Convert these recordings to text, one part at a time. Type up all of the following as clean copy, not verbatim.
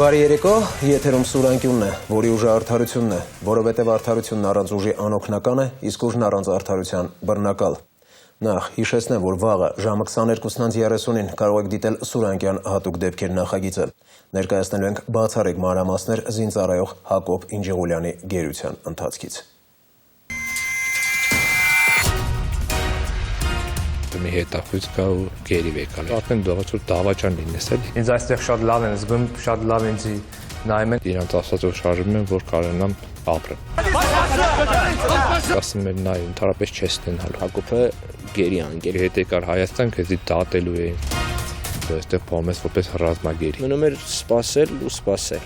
Բարի երեկո, եթերում Սուրանկյունն է, որի ուժը արդարությունն է, որովհետև արդարությունն առանց ուժի անօգնական է, իսկ ուժն առանց արդարության բռնակալ։ Նախ հիշեցնեմ, որ վաղը ժամը 22:30-ին կարող եք դիտել Սուրանկյան հատուկ դեպքեր նախագիծը։ Ներկայացնելու ենք բացառիկ մանրամասներ զինծառայող Հակոբ Ինջեղուլյանի գերության ընթացքից։ Մի հետախույց կա ու գերի վեկալ։ Արդեն դողաց որ դավաճան լինես էլի։ Ինձ այստեղ շատ լավ են զգում, շատ լավ ինձ նայում են։ Իրանց ասածով շարժվում են, որ կարողանամ ապրել։ Ասում են նայ, ընդհանրապես չես ստենալու։ Հակոբը գերի անգերի հետ եկար Հայաստան, քեզի դատելու էին։ Այստեղ փոմես որպես ռազմագերի։ Մնում էր սպասել ու սպասել։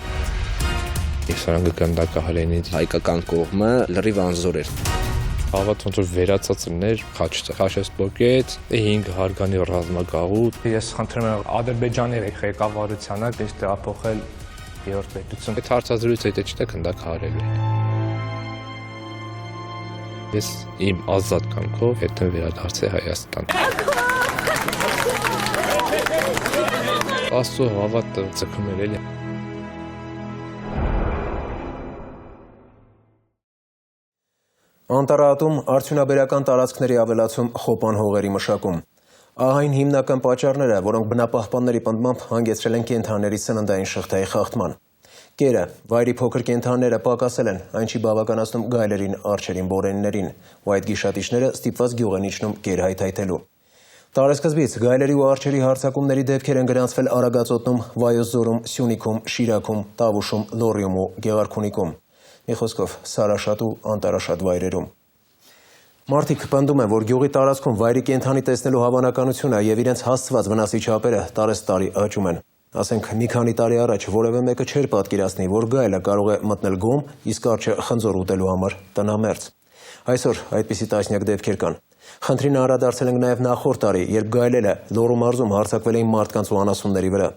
Ես սրանք գնդակահար էին ինձ։ Հայկական կողմը լրիվ անզոր էր։ Հավատ ոնց որ վերացած լիներ, խաչես բոկեց, 5 հարգանի ռազմագաղութ։ Ես խնդրում եմ Ադրբեջանի ղեկավարությանը դες տեղափոխել երրորդ պետություն։ Այդ հարցազրույցը հետո չտե գնդակահարելու են։ Ես իմ ազատ կամքով հետ եմ վերադարձել Հայաստան։ Աստծո հավատը ձգում էր էլի։ Անտարահատում արդյունաբերական տարածքների ավելացում խոպան հողերի մշակում։ Ահայն հիմնական պատճառները, որոնք բնապահպանների պնդմամբ հանգեցրել են կենդանիների սննդային շղթայի խախտման։ Կերը, վայրի փոքր կենդանիները պակասել են, այն չի բավականացնում գայլերին, արջերին, բորենիներին, ու այդ գիշատիչները ստիպված գյուղ են իջնում կեր հայթայթելու։ Տարեսկզբից գայլերի ու արջերի հարձակումների դեպքեր են գրանցվել Արագածոտնում, Վայոց ձորում, Սյունիքում, Շիրաքում, Տավուշում, Լոռիում ու Գեղարքունիքում։ Մի խոսքով սարաշատ ու անտարաշատ վայրերում։ Մարդիկ պնդում են, որ գյուղի տարածքում վայրի կենդանի տեսնելու հավանականությունը եւ իրենց հասցված վնասի չափերը տարեստարի աճում են։ Ասենք մի քանի տարի առաջ որևէ մեկը չէր պատկերացնի, որ գայլը կարող է մտնել գոմ, իսկ արջը խնձոր ուտելու համար տնամերձ։ Այսօր այդպիսի տասնյակ դեպքեր կան։ Խնդրին անդրադարձել ենք նաեւ նախորդ տարի, երբ գայլերը Լոռու մարզում հարձակվել էին մարդկանց ու անասունների վրա։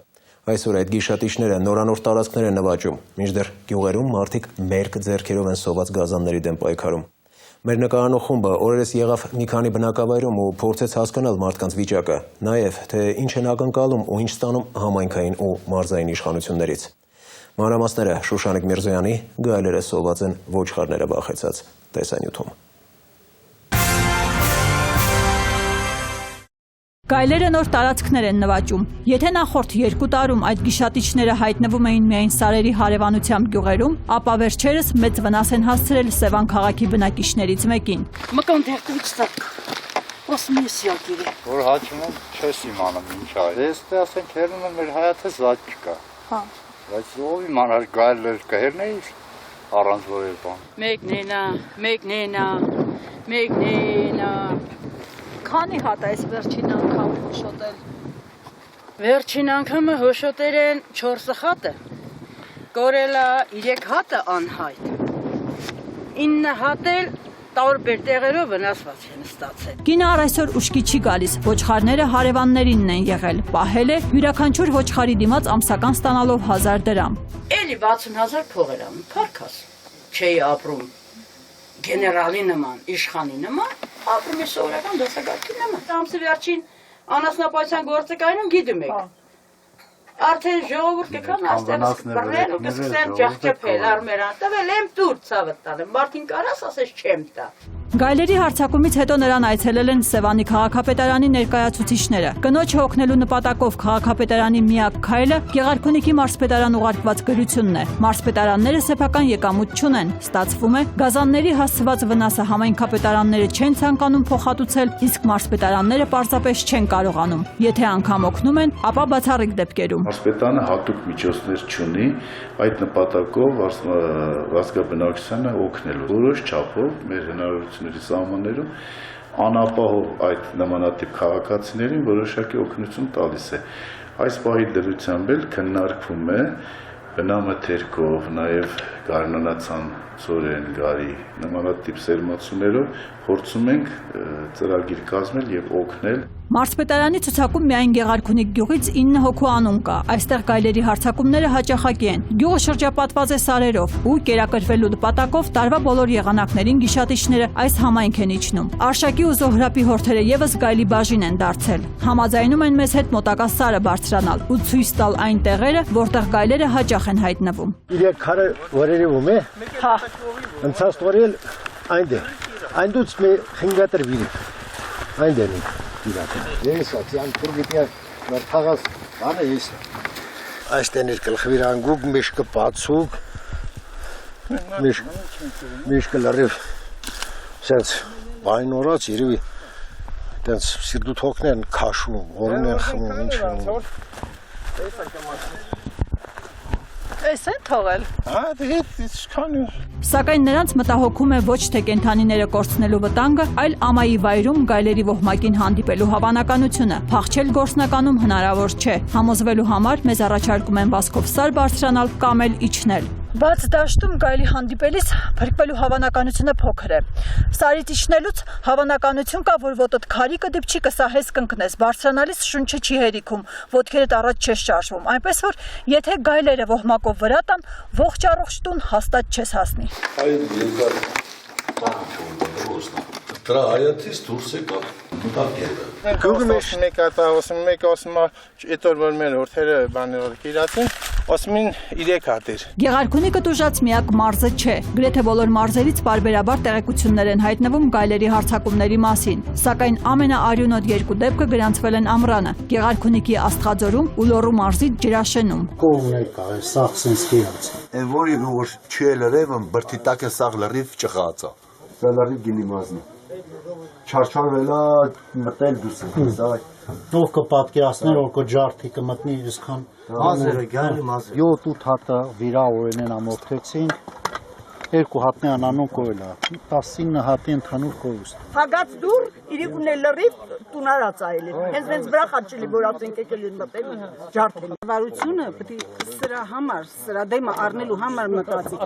Այսօր այդ գիշատիչները նորանոր տարածքներ են նվաճում, մինչդեռ գյուղերում մարդիկ մերկ ձեռքերով են սոված գազանների դեմ պայքարում։ Մեր նկարանող խումբը օրերս եղավ մի քանի բնակավայրում ու փորձեց հասկանալ մարդկանց վիճակը, նաև թե ինչ են ակնկալում ու ինչ ստանում համայնքային ու մարզային իշխանություններից։ Մանրամասները Շուշանիկ Միրզոյանի «Գայլերը սոված են, ոչխարները վախեցած» տեսանյութում։ Գայլերը նոր տարածքներ են նվաճում։ Եթե նախորդ 2 տարում այդ գիշատիչները հայտնվում էին միայն սարերի հարևանությամբ գյուղերում, ապա վերջերս մեծ վնաս են հասցրել Սևան քաղաքի բնակիչներից մեկին։ Մկան դերտուց տակ, ասմիս յակիրի։ Որ հաչում եմ, չես իմանում ինչ այ։ Ես թե ասենք հերնում եմ մեր հայաթը զատ չկա։ Հա։ Բայց ով իմանար գայլեր կհերնեի առանց որևէ բան։ Մեկնենա։ Քանի հատ այս վերջին անգամ հոշոտել։ Վերջին անգամը հոշոտել են 4 հատը։ Կորելա 3 հատը անհայտ։ 9 հատ էլ տարբեր տեղերով վնասված են ստացել։ Կինը այսօր ուշքի չի գալիս, ոչխարները հարևաններինն են եղել, պահել է յուրաքանչյուր ոչխարի դիմաց ամսական ստանալով 1000 դրամ։ Էլի 60,000 փող էր անում, փառքաս։ Չէի ապրում գեներալի նման, իշխանի նման, ապրում է սովորական դասակարգի նման։ Ամսի վերջին անասնապահության գործը կայանում գիտում եք։ Արդեն ժողովուրդ կգան այստեղ բռնել ու կսկսեն ջախջախել արմերան, տվել եմ դուր ցավը տալեմ, մարդին կարաս ասես չեմ տա։ Գայլերի հարձակումից հետո նրան այցելել են Սևանի քաղաքապետարանի ներկայացուցիչները։ Կնոջը օգնելու նպատակով քաղաքապետարանի միակ քայլը Գեղարքունիքի մարզպետարան ուղարկված գրությունն է։ Մարզպետարանները սեփական եկամուտ չունեն։ Ստացվում է, գազանների հասցված վնասը համայնքապետարանները չեն ցանկանում փոխհատուցել, իսկ մարզպետարանները պարզապես չեն կարողանում։ Եթե անգամ օգնում են, ապա բացառիկ դեպքերում։ Մարզպետարանը հատուկ միջոցներ չունի այդ նպատակով վազգաբնակչությանը օգնելու։ Որոշ չափով մեր հնարավորությունների սահմաններում անապահով այդ նմանատիպ քաղաքացիներին որոշակի օգնություն տալիս է։ Այս պահի դրությամբ էլ քննարկվում է բնամթերքով, նաև գարնանացան ծորեն, գարի նմանատիպ սերմացուներով փորձում ենք ծրագիր կազմել եւ օգնել Մարզպետարանի ցուցակում միայն Գեղարքունիք գյուղից 9 հոգու անուն կա։ Այստեղ գայլերի հարձակումները հաճախակի են։ Գյուղը շրջապատված է սարերով ու կերակրվելու նպատակով տարվա բոլոր եղանակներին գիշատիչները այս համայնք են իջնում։ Արշակի ու Զոհրաբի հորթերը եւս գայլի բաժին են դարձել։ Համաձայնում են մեզ հետ մոտակա սարը բարձրանալ ու ցույց տալ այն տեղերը, որտեղ գայլերը հաճախ են հայտնվում։ Իրեք քարը որերևում է։ Հա։ Ընցած տորել այնտեղ։ Այնտուց մի խինգատր վիրի։ Այնտեղ է իրակը։ Ես ասեմ թուրքիա մարտաղաս բանը ես։ Այստեղ էր գլխվիրան գուկ միշկը բացուկ։ Միշկը լրիվ sense բայն օրած երևի տենց սիրտու թոքներն քաշում, որն են խմում, ինչ։ Էս են թողել։ Հա, դե քանի։ Սակայն նրանց մտահոգում է ոչ թե կենդանիները կորցնելու վտանգը, այլ ամայի վայրում գայլերի ոհմակին հանդիպելու հավանականությունը։ Փախչել գործնականում հնարավոր չէ։ Համոզվելու համար մեզ առաջարկում են վազքով սար բարձրանալ կամ էլ իջնել։ Բաց դաշտում գայլի հանդիպելիս փրկվելու հավանականությունը փոքր է։ Սարից իջնելուց հավանականություն կա, որ ոտդ քարի կդիպչի, կսահես կընկնես, բարձրանալիս շունչը չի հերիքում, ոտքերդ առաջ չես շարժվում, այնպես որ եթե գայլերը ոհմակով վրա տան, ողջ առողջ տուն հաստատ չես հասնի։ Դրա հայացից դուրս եկա Գյուղը մեկ ասում այդ որ մեր հորթերը բաներ կիրացին, ասում են 3 հատ էր։ Գեղարքունիքը տուժած միակ մարզը չէ։ Գրեթե բոլոր մարզերից պարբերաբար տեղեկություններ են հայտնվում գայլերի հարձակումների մասին, սակայն ամենաարյունոտ 2 դեպքը գրանցվել են Ամռանը, Գեղարքունիքի Աստղաձորում ու Լոռու մարզի Ջրաշենում։ Կողմներ կա, սաղ սենսկի հաց։ Են որի որ չի լրև բրթի տակ է սաղ լրիվ ճղածա։ Սա լրիվ գինի մազնի։ Չարչարվելա մտել դուսը։ Ով կպատկերացներ, որ կջարդի կմտնի իսկան մազերը գալի մազերը 7-8 հատը վիրավորեն ամոթեցին 2 հատն անանուն կոյլա 19 հատի ընդհանուր կորուստ Հագած դուր իրիկունե լրիվ տունարած այլ հենց վրախաչելի որացենք եկել են մտել ջարդել վարությունը պետք սրա համար սրա դեմը առնելու համար մտածի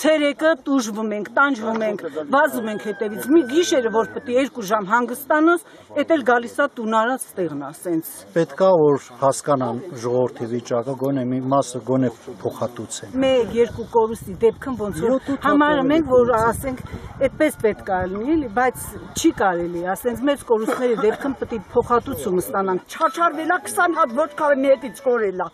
ցերեկը տուժվում ենք տանջվում ենք վազում ենք հետևից մի գիշերը որ պետք 2 ժամ հանգստանոս էդ էլ գալիս է տունարած տեղն է սենց պետքա որ հասկանան ժողովրդի վիճակը գոնե մի մասը գոնե փոխհատուցեն 1-2 կորուստի դեպքն ոնց Համարում ենք, որ ասենք, այդպես պետք է լինի, բայց չի կարելի, ասենք մեծ կորուստների դեպքում պետք է փոխհատուցում ստանանք։ Չարչարվելա 20 հատ ոչ կարելի մի հետից կորելա։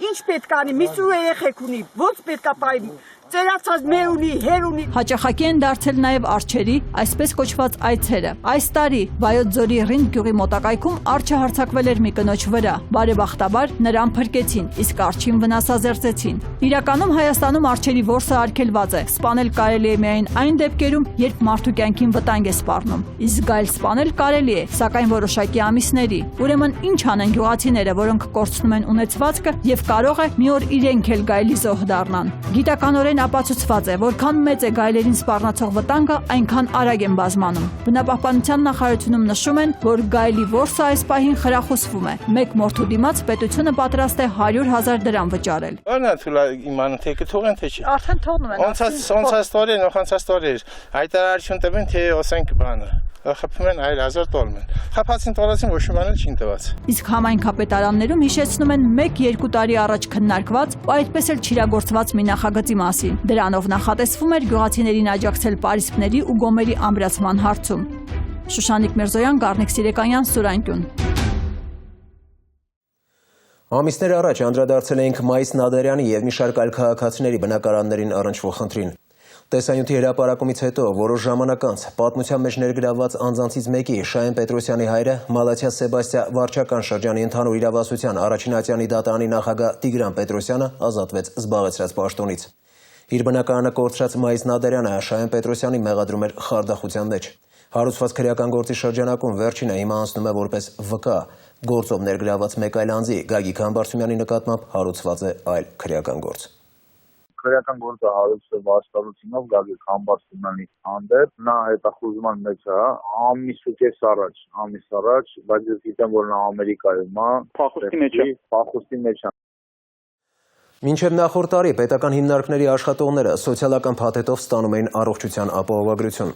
Ինչ պետք է անի, միսու երեխեք ունի, ոնց պետք է պայմի։ Ծերացած մեր ունի, հեր ունի։ Հաճախակի են դարձել նաև արջերի, այսպես կոչված այցերը։ Այս տարի Վայոց ձորի Ռինդ գյուղի մոտակայքում արջը հարձակվել էր մի կնոջ վրա։ Բարեբախտաբար նրան փրկեցին, իսկ արջին վնասազերծեցին։ Իրականում Հայաստանում արջերի որսը արգելված է։ Սպանել կարելի է միայն այն դեպքերում, երբ մարդու կյանքին վտանգ է սպառնում։ Իսկ գայլ սպանել կարելի է, սակայն որոշակի ամիսների։ Ուրեմն ինչ անեն գյուղացիները, որոնք կորցնում են ունեցվածքը եւ կարող է մի օր իրենք էլ գայլի զոհ դառնան։ Գիտականորեն ապացուցված է, որքան մեծ է գայլերին սպառնացող վտանգը, այնքան արագ են բազմանում։ Բնապահպանության նախարարությունում նշում են, որ գայլի որսը այս պահին խրախուսվում է։ Մեկ մորթու դիմաց պետությունը պատրաստ է 100,000 դրամ վճարել։ Անա թուլա իմանան թե կթողեն թե չի։ Արդեն թողնում են։ Ոնց ստորին, հայտարարություն տվեն թե ասենք բանը։ Խփում են այլ 1000 տոլմեն։ Խփացին տորացին ոչ մի բան չի տված։ Իսկ համայնքապետարաններում հիշեցնում են 1-2 տարի առաջ քննարկված ու այդպես էլ չիրագործված մի նախագծի մասին։ Դրանով նախատեսվում էր գյուղացիներին աջակցել պարիսպների ու գոմերի ամրացման հարցում։ Շուշանիկ Միրզոյան, Գառնիկ Սիրեկանյան, Սուրանկյուն։ Ամիսներ առաջ անդրադարձել էինք Մայիս Նադարյանի եւ մի շարք այլ քաղաքացիների բնակարաններին առնչվող խնդրին։ Տեսանյութի հրապարակումից հետո որոշ ժամանակ անց պատմության մեջ ներգրավված անձանցից մեկի Շահեն Պետրոսյանի հայրը Մալաթիա Սեբաստիա վարչական շրջանի ընդհանուր իրավասության առաջին ատյանի դատարանի նախագահ Տիգրան Պետրոսյանը ազատվեց զբաղեցրած պաշտոնից։ Իր բնակարանը կորցրած Մայիս Նադարյանը Շահեն Պետրոսյանի մեղադրում էր խարդախության մեջ։ Հարուցված քրեական գործի շրջանակում վերջինը հիմա անցնում է որպես վկա։ Գործով ներգրավված մեկ այլ անձի Գագիկ Համբարձումյանի նկատմամբ հարուցված է այլ քրեական գործ։ Քրեական գործը հարուցը վաստալությունով Գագիկ Համբարձումյանի հանդեպ նա հետախուզման մեջ է ամիս ու կես առաջ, բայց ես գիտեմ որ նա Ամերիկայում է, փախուստի մեջ է։ Մինչև նախորդ տարի պետական հիմնարկների աշխատողները սոցիալական փաթեթով ստանում էին առողջության ապահովագրություն։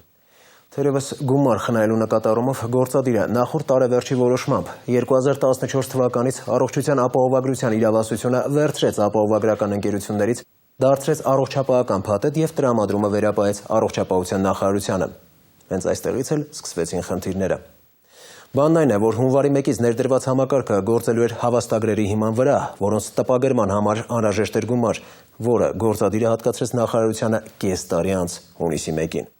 Թերևս գումար խնայելու նկատառումով գործադիրը նախորդ տարեվերջի որոշմամբ 2014 թվականից առողջության ապահովագրության իրավասությունը վերցրեց ապահովագրական ընկերություններից, դարձրեց առողջապահական փաթեթ և տրամադրումը վերապահեց առողջապահության նախարարությանը։ Հենց այստեղից էլ սկսվեցին խնդիրները։ Բանն այն է, որ հունվարի 1-ից ներդրված համակարգը գործելու էր հավաստագրերի հիման վրա, որոնց տպագրման համար անհրաժեշտ էր գումար, որը գործադիրը հատկացրեց նախարարությանը կես տարի անց հունիսի 1-ին։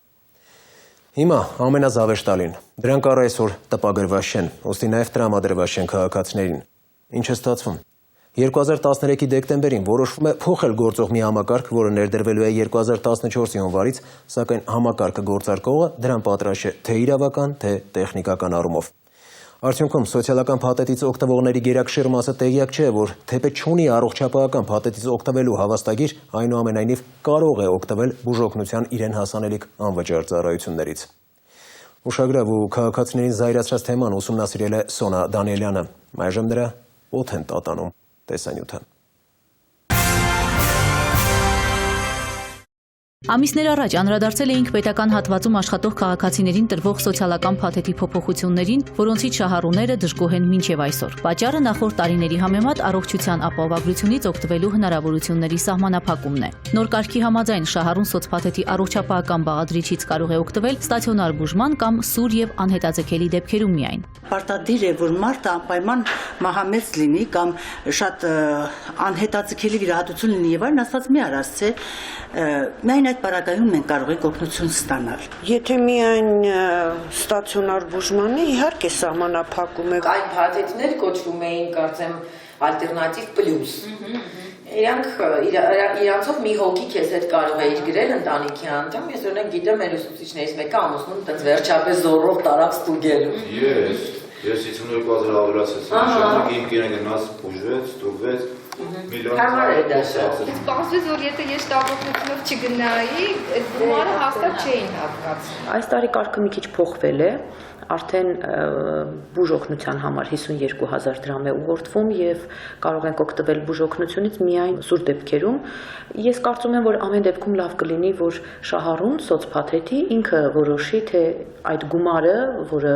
Հիմա ամենազավեշտալին, դրանք առ այսօր տպագրված չեն, ուստի նաև տրամադրված չեն քաղաքացիներին։ Ինչ է ստացվում։ 2013-ի դեկտեմբերին որոշվում է փոխել գործող մի համակարգ, որը ներդրվելու է 2014-ի հունվարից, սակայն համակարգը գործարկողը դրան պատրաստ չէ թե իրավական, թե տեխնիկական առումով։ Արդյունքում սոցիալական փաթեթից օգտվողների գերակշիռ մասը տեղյակ չէ, որ թեպետ չունի առողջապահական փաթեթից օգտվելու հավաստագիր, այնուամենայնիվ կարող է օգտվել բուժօգնության իրեն հասանելիք անվճար ծառայություններից։ Ուշագրավ ու քաղաքացիներին զայրացրած թեման ուսումնասիրել է Սոնա Դանիելյանը։ Այժմ նրա օդ են տատանում տեսանյութը։ Ամիսներ առաջ անդրադարձել էինք պետական հատվածում աշխատող քաղաքացիներին տրվող սոցիալական փաթեթի փոփոխություններին, որոնցից շահառուները դժգոհ են մինչև այսօր։ Պատճառը նախորդ տարիների համեմատ առողջության ապահովագրությունից օգտվելու հնարավորությունների սահմանափակումն է։ Նոր կարգի համաձայն շահառուն սոցփաթեթի առողջապահական բաղադրիչից կարող է օգտվել ստացիոնար բուժման կամ սուր եւ անհետաձգելի դեպքերում միայն։ Պարտադիր է, որ մարդը անպայման մահամերձ լինի կամ շատ անհետաձգելի վիրահատություն լինի եւ այլն, ասած մի արածե միայն այդ պարագայում մենք կարող ենք օգնություն ստանալ։ Եթե միայն ստացիոնար բուժման է, իհարկե սահմանափակում է։ Այն փաթեթներ կոչվում էին, կարծեմ, ալտերնատիվ պլյուս։ Իրանցով մի հոգի քեզ հետ կարող է իր գրել ընտանիքի անդամ, ես օրինակ գիտեմ մեր ուսուցիչներից մեկը ամուսնուն տենց վերջապես զորով տարավ ստուգելու։ Ես 52,000 ավելացեցի, ժամանակ իմ կիրեն գնաց, բուժվեց, ստուգվեց, Սպասվեց, որ եթե ես շտապօգնությունով չգնայի, այդ գումարը հաստատ չէին հատկացի։ Այս տարի կարգը մի քիչ փոխվել է, արդեն բուժօգնության համար 52,000 դրամ է ուղղորդվում եւ կարող ենք օգտվել բուժօգնությունից միայն սուր դեպքերում։ Ես կարծում եմ, որ ամեն դեպքում լավ կլինի, որ շահառուն սոցփաթեթի ինքը որոշի, թե այդ գումարը, որը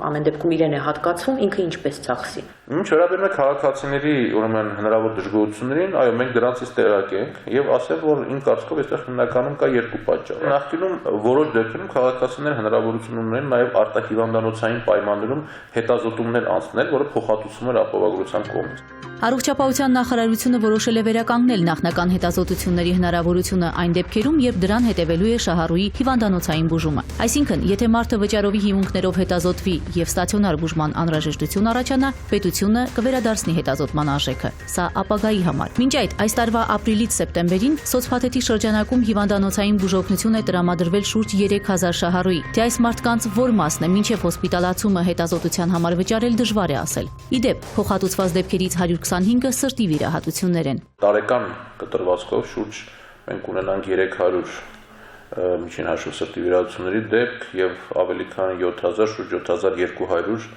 ամեն դեպքում իրեն է հատկացվում, ինքը ինչպես ծախսի։ Ինչ վերաբերում է քաղաքացիների, ուրեմն հնարավոր դժգոհություններին, այո, մենք դրանցից տեղյակ ենք եւ ասեմ, որ իմ կարծիքով այստեղ հիմնականում կա երկու պատճառ։ Նախկինում որոշ դեպքերում քաղաքացիները հնարավորություն ունեն նաեւ արտահիվանդանոցային պայմաններում հետազոտումներ անցնել, որը փոխհատուցում էր ապահովագրության կողմից։ Առողջապահության նախարարությունը որոշել է վերականգնել նախնական հետազոտությունների հնարավորությունը այն դեպքերում, երբ դրան հետևելու է շահառուի հիվանդանոցային բուժումը։ Այսինքն, եթե մարդը վճարովի հիմունքներով հետազոտվի եւ ստացիոնար բուժման անհրաժեշտություն առաջանա, պետությունը կվերադարձնի հետազոտման արժեքը։ Սա ապագայի համար։ Մինչ այս տարվա ապրիլից սեպտեմբերին սոցփաթեթի շրջանակում հիվանդանոցային բուժօգնություն է տրամադրվել շուրջ 3000 շահառուի։ Թե այս մարդկանց որ մասն է մինչև հոսպիտալացումը հետազոտության համար վճարել դժվար է ասել։ Իդեպ, փոխհատուցված դեպքերից 125-ը սրտի վիրահատություններ են։ Տարեկան կտրվածքով շուրջ մենք ունենանք 300 միջին հաշվով սրտի վիրահատությունների դեպք եւ ավելի քան 7000, շուրջ 7200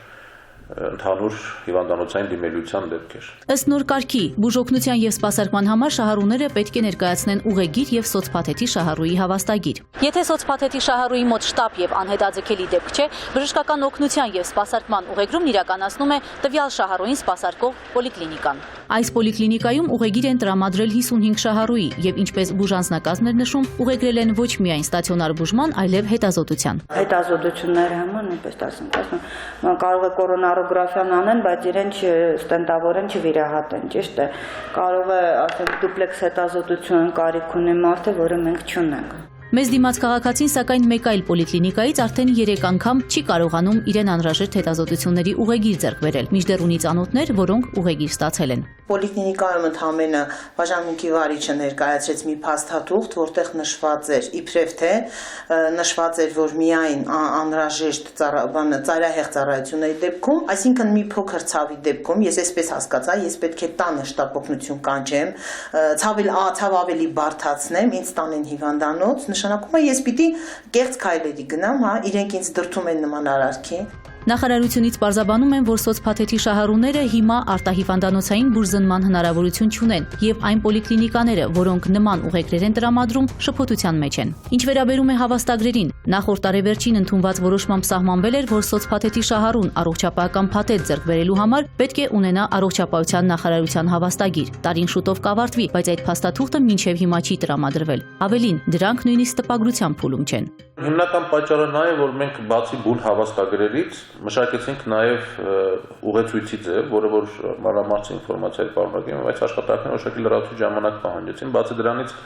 ընդհանուր հիվանդանոցային դիմելիության դեպքեր։ Ըստ նոր կարգի, բուժօգնության եւ սպասարկման համար շահառուները պետք է ներկայացնեն ուղեգիր եւ սոցփաթեթի շահառուի հավաստագիր։ Եթե սոցփաթեթի շահառուի մոտ շտապ եւ անհետաձգելի դեպք չէ, բժշկական օգնության եւ սպասարկման ուղեգրումն իրականացնում է տվյալ շահառուին սպասարկող պոլիկլինիկան։ Այս պոլիկլինիկայում ուղեգիր են տրամադրել 55 շահառուի եւ ինչպես բուժանձնակազմն էր նշում, ուղեգրել են ոչ միայն ստացիոնար բուժման, այլև հետազոտության։ Հետազոտությունների համար նույնպես ասում, կարող է կորոնարոգրաֆիան անեն, բայց իրեն ստենտավորեն չվիրահատեն, ճիշտ է։ Կարող է, ասենք, դուպլեքս հետազոտություն կարիք ունի մարդը, որը մենք չունենք։ Մեզ դիմաց քաղաքացին սակայն մեկ այլ պոլիկլինիկայից արդեն 3 անգամ չի կարողանում իրեն անհրաժեշտ հետազոտությունների ուղեգիր ձեռք բերել, մինչդեռ ունի ծանոթներ, որոնք ուղեգիր ստացել են։ Պոլիկլինիկայում ընդհանրապես բաժանմունքի վարիչը ներկայացրեց մի փաստաթուղթ, որտեղ նշված էր, իբրև թե նշված էր, որ միայն անհրաժեշտ ծայրահեղ ծառայությունների դեպքում, այսինքն մի փոքր ցավի դեպքում, ես այսպես հասկացա, ես պետք է տանը շտապօգնություն կանչեմ, ցավ ավելի բարդացնեմ, ինձ տանեն հիվանդանոց, նշանակում է ես պիտի կեղծ քայլերի գնամ, իրենք ինձ դրդում են նման արարքի։ Նախարարությունից պարզաբանում են, որ սոցփաթեթի շահառուները հիմա արտահիվանդանոցային բուժզնման հնարավորություն չունեն եւ այն պոլիկլինիկաները, որոնք նման ուղեկրեր են տրամադրում, շփոթության մեջ են։ Ինչ վերաբերում է հավաստագրերին, նախորդ տարեվերջին ընդունված որոշմամբ սահմանվել էր, որ սոցփաթեթի շահառուն առողջապահական փաթեթ ձեռք բերելու համար պետք է ունենա առողջապահության նախարարության հավաստագիր։ Տարին շուտով կավարտվի, բայց այդ փաստաթուղթը մինչև հիմա չի տրամադրվել։ Ավելին, դրանք նույնիսկ տպագրության փուլում չեն։ Հիմնական պատճառը նա է, որ մենք բացի բուն հավաստագրերից մշակեցինք նաև ուղեցույցի ձև, որը որ մանրամասն ինֆորմացիա է պարունակում, բայց աշխատանքները որոշակի լրացուցիչ ժամանակ պահանջեցին։ Բացի դրանից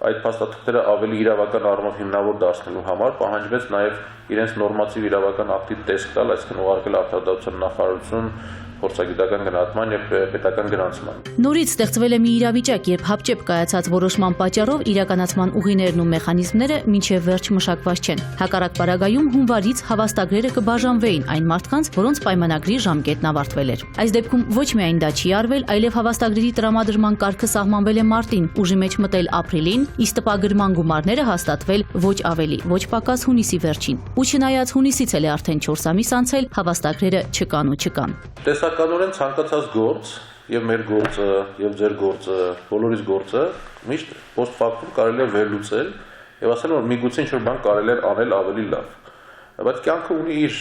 այդ փաստաթղթերը ավելի իրավական առումով հիմնավոր դարձնելու համար պահանջվեց նաև իրենց նորմատիվ իրավական ակտի տեսք տալ, այսինքն ուղարկել արտադրության նախարարություն փորձագիտական գնահատման եւ պետական գրանցման։ Նորից ստեղծվել է մի իրավիճակ, երբ հապճեպ կայացած որոշման պատճառով իրականացման ուղիներն ու մեխանիզմները մինչև վերջ մշակված չեն։ Հակառակ պարագայում հունվարից հավաստագրերը կբաժանվեին այն մարդկանց, որոնց պայմանագրի ժամկետն ավարտվել էր։ Այս դեպքում ոչ միայն դա չի արվել, այլև հավաստագրերի տրամադրման կարգը սահմանվել է մարտին, ուժի մեջ մտել ապրիլին, իսկ տպագրման գումարները հաստատվել ոչ ավելի, ոչ պակաս հունիսի վերջին։ Ու չնայած հունիսից էլ է արդեն 4 ամիս անցել, հավաստագրերը չկան ու չկան։ Տեսականորեն ցանկացած գործ եւ մեր գործը եւ ձեր գործը, բոլորիս գործը միշտ post factum կարելի է վերլուծել եւ ասել որ միգուցե ինչ-որ բան կարելի է անել ավելի լավ։ Բայց կյանքը ունի իր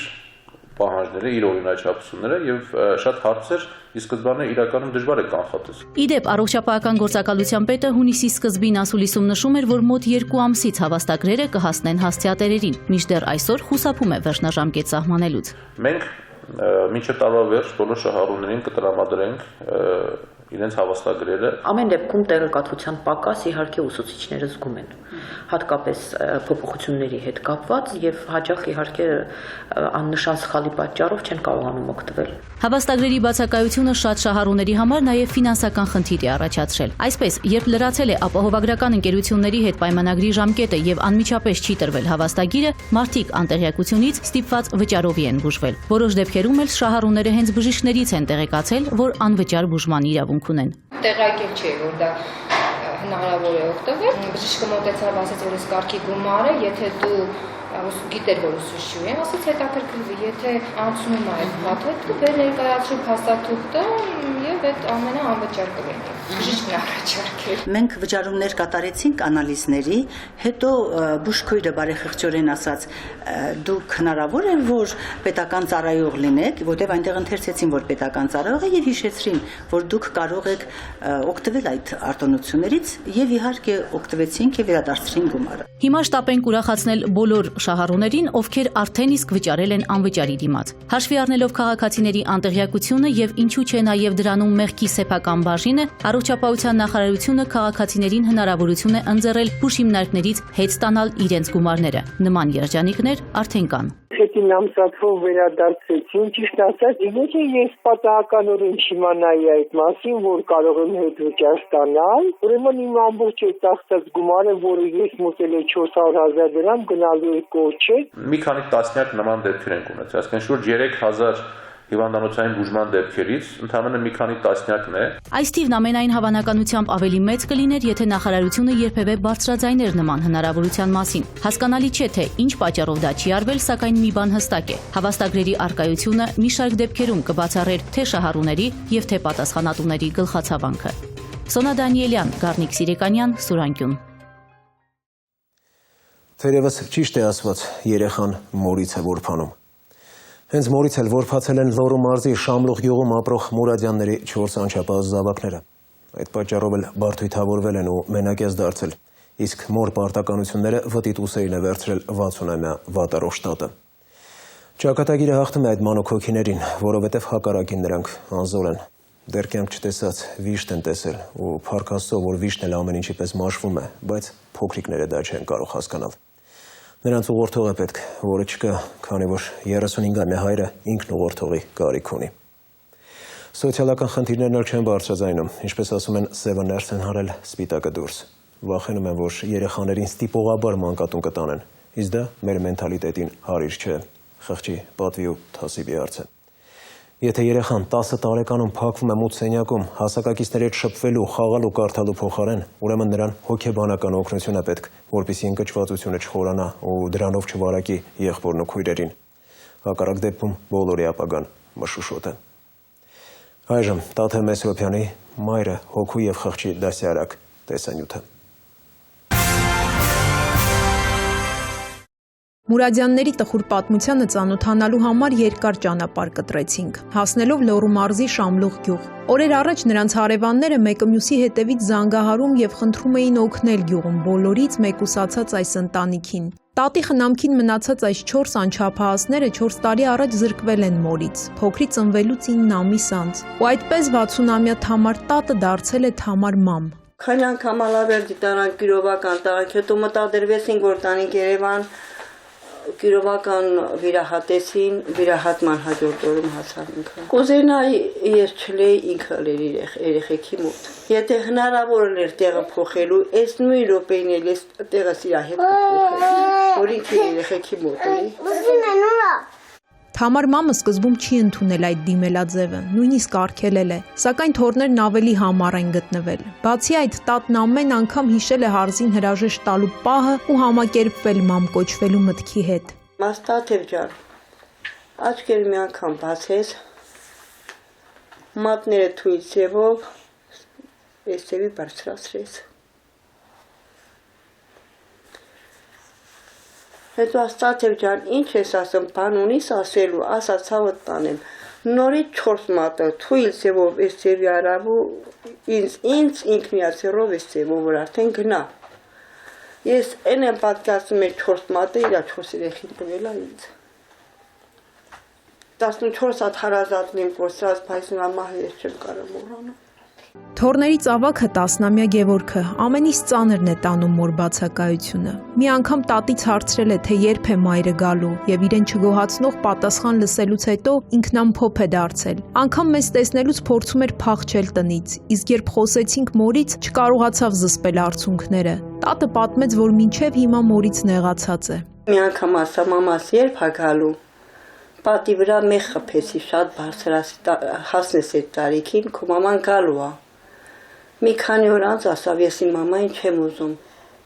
պահանջները, իր օրինաչափությունները եւ շատ հարցեր ի սկզբանե իրականում դժվար է կանխատեսել։ Իդեպ առողջապահական գործակալության պետը հունիսի սկզբին ասուլիսում նշում էր, որ մոտ 2 ամսից հավաստագրերը կհասնեն հասցեատերերին, մինչդեռ այսօր խուսափում է վերջնաժամկետ սահմանելուց։ Մենք մինչև տարվա վերջ բոլոր շահառուներին կտրամադրենք իրենց հավաստագրերը։ Ամեն դեպքում տեղեկատվության պակաս իհարկե ուսուցիչները զգում են, հատկապես փոփոխությունների հետ կապված եւ հաճախ իհարկե աննշան սխալի պատճառով չեն կարողանում օգտվել։ Հավաստագրերի բացակայությունը շատ շահառուների համար նաև ֆինանսական խնդիր է առաջացրել։ Այսպես, երբ լրացել է ապահովագրական ընկերությունների հետ պայմանագրի ժամկետը եւ անմիջապես չի տրվել հավաստագիրը, մարդիկ անտեղյակությունից ստիպված վճարովի են բուժվել։ Որոշ դեպքերում էլ շահառուները հենց բժիշկներից են տեղեկացել, որ անվճար բուժման իրավունք ունեն։ Տեղայքել չէ, որ դա հնարավոր է օգտվել։ Բժիշկը մոտեցավ, ասաց, որ այս կարգի գումարը, եթե դու գիտեր, որ ուսուցիչ եմ, ասաց հետաքրքրվի, եթե անցնում է այդ փաթեթը, վեր ներկայացրու փաստաթուղթը եւ այդ ամենը անվճար կլինի։ Բժիշկն առաջարկել։ Մենք վճարումներ կատարեցինք անալիզների, հետո բուժքույրը բարեխղճորեն ասաց, դուք հնարավոր է, որ պետական ծառայող լինեք, որտեղ այնտեղ ընթերցեցին, որ պետական ծառայող է եւ հիշեցրին, որ դուք կարող եք օգտվել այդ արտոնություններից եւ իհարկե օգտվեցինք եւ վերադարձրին գումարը։ Հիմա շտապ ենք ուրախացնել բոլոր շահառուներին, ովքեր արդեն իսկ վճարել են անվճարի դիմաց։ Հաշվի առնելով քաղաքացիների անտեղյակությունը եւ ինչու չէ նաեւ դրանում մեղքի սեփական բաժինը, առողջապահության նախարարությունը քաղաքացիներին հնարավորություն է ընձեռել բուժհիմնարկներից հետ ստանալ իրենց գումարները։ Նման երջանիկներ արդեն կան։ Հետին ամսաթվով վերադարձեցին, ճիշտ ասած, եթե ես պատահականորեն չիմանայի այդ մասին, որ կարող եմ հետ վճար ստանալ, ուրեմն իմ ամբողջ այդ ստացած գումարը, որը ես մոտել է 400,000 դրամ, գնալու է կորչել։ Մի քանի տասնյակ նման դեպքեր ենք ունեցել, այսինքն շուրջ 3000 հիվանդանոցային բուժման դեպքերից ընդամենը մի քանի տասնյակն է։ Այս թիվն ամենայն հավանականությամբ ավելի մեծ կլիներ, եթե նախարարությունը երբևէ բարձրաձայներ նման հնարավորության մասին։ Հասկանալի չէ, թե ինչ պատճառով դա չի արվել, սակայն մի բան հստակ է։ Հավաստագրերի արկայությունը մի շարք դեպքերում կբացառեր թե շահառուների եւ թե պատասխանատուների գլխացավանքը։ Սոնա Դանիելյան, Գառնիկ Սիրեկանյան, Սուրանկյուն։ Թերևս ճիշտ է ասված, երեխան մորից է որփանում։ Հենց մորից էլ որփացել են Լոռու մարզի Շամլուղ գյուղում ապրող Մուրադյանների 4 անչափահաս զավակները։ Այդ պատճառով էլ բարդույթավորվել են ու մենակյաց դարձել, իսկ մոր պարտականությունները վտիտ ուսերին է վերցրել 60-ամյա վատառող շտատը։ Ճակատագիրը հաղթում է այդ մանուկ հոգիներին, որովհետև հակառակին նրանք անզոր են։ Դեռ կյանք չտեսած վիշտ են տեսել ու փառք Աստծո, որ վիշտն էլ ամեն ինչի պես մաշվում է, բայց փոքրիկները դա չեն կարող հասկանալ։ Նրանց ուղղորդող է պետք, որը չկա, քանի որ 35-ամյա հայրը ինքն ուղղորդողի կարիք ունի։ Սոցիալական խնդիրներն էլ չեն բարձրաձայնում, ինչպես ասում են, սևը ներս են հարել, սպիտակը դուրս։ Վախենում են, որ երեխաներին ստիպողաբար մանկատուն կտանեն, իսկ դա մեր մենթալիտետին հարիր չէ, խղճի, պատվի ու թասիբի հարց է։ Եթե երեխան 10 տարեկանում փակվում է մութ սենյակում, հասակակիցների հետ շփվելու, խաղալու, կարդալու փոխարեն, ուրեմն նրան հոգեբանական օգնություն է պետք, որպեսզի ընկճվածությունը չխորանա ու դրանով չվարակի եղբորն ու քույրերին։ հակառակ դեպքում բոլորի ապագան մշուշոտ է։ Այժմ Տաթև Մեսրոպյանի «Մայրը հոգու և խղճի դասյարակ» տեսանյութը։ Մուրադյանների տխուր պատմությանը ծանոթանալու համար երկար ճանապարհ կտրեցինք, հասնելով Լոռու մարզի Շամլուղ գյուղ։ Օրեր առաջ նրանց հարևանները մեկը մյուսի հետևից զանգահարում եւ խնդրում էին օգնել գյուղում բոլորից մեկուսացած այս ընտանիքին։ Տատի խնամքին մնացած այս 4 անչափահասները 4 տարի առաջ զրկվել են մորից, փոքրի ծնվելուց 9 ամիս անց։ Ու այդպես 60-ամյա Թամար տատը դարձել է Թամար մամ։ Քանի անգամ ալավեր դիտարան գյուրովական տանք, հետո մտադրվեցին, որ տանիք Երևան գյուրովական վիրահատեցին, վիրահատման հաջորդ օրում հասանք։ Կուզենայի ես չլեի ինքը լեր երեխեքի մոտ։ Եթե հնարավոր էր տեղը փոխելու, այս նույն րոպեին էլ ես տեղը իրա հետ կփոխեի, որ ինքը երեխեքի մոտ էի։ Թամար մամը սկզբում չի ընդունել այդ դիմելաձևը, նույնիսկ արգելել է, սակայն թորներն ավելի համառ են գտնվել։ Բացի այդ, տատն ամեն անգամ հիշել է հարզին հրաժեշտ տալու պահը ու համակերպվել մամ կոչվելու մտքի հետ։ Տաթև ջան, աչքերը մի անգամ բացես, մատները թույլ ձևով, այս ձևի բարձրացրես։ Հետո Տաթև ջան, ինչ ես ասում, բան ունիս ասելու, ասա ցավդ տանեմ։ Նորից 4 մատը թույլ ձևով այս ձևի արավ ու ինձ ինքնիացերով այս ձևով որ արդեն գնա։ Ես այն եմ պատկասում եմ 4 մատը իրա 4 երեխին տվել է ինձ։ 14 հատ հարազատն եմ կորցրած, բայց նրա մահը ես չեմ կարող մոռանալ։ Թորների ծավաքը 10-ամյա Գևորգը ամենից ծանրն է տանում մոր բացակայությունը։ Մի անգամ տատից հարցրել է, թե երբ է մայրը գալու, եւ իրեն չգոհացնող պատասխան լսելուց հետո ինքնամփոփ է դարձել։ Անգամ մեզ տեսնելուց փորձում էր փախչել տնից, իսկ երբ խոսեցինք մորից, չկարողացավ զսպել արցունքները։ Տատը պատմեց, որ մինչև հիմա մորից նեղացած է։ Մի անգամ ասա մամաս երբ է գալու։ Պատի վրա մեխ խփեցի, շատ բարձր հասնես այդ տարիքին, քո մաման գալու է։ Մի քանի օր անց ասավ, ես իմ մամային չեմ ուզում։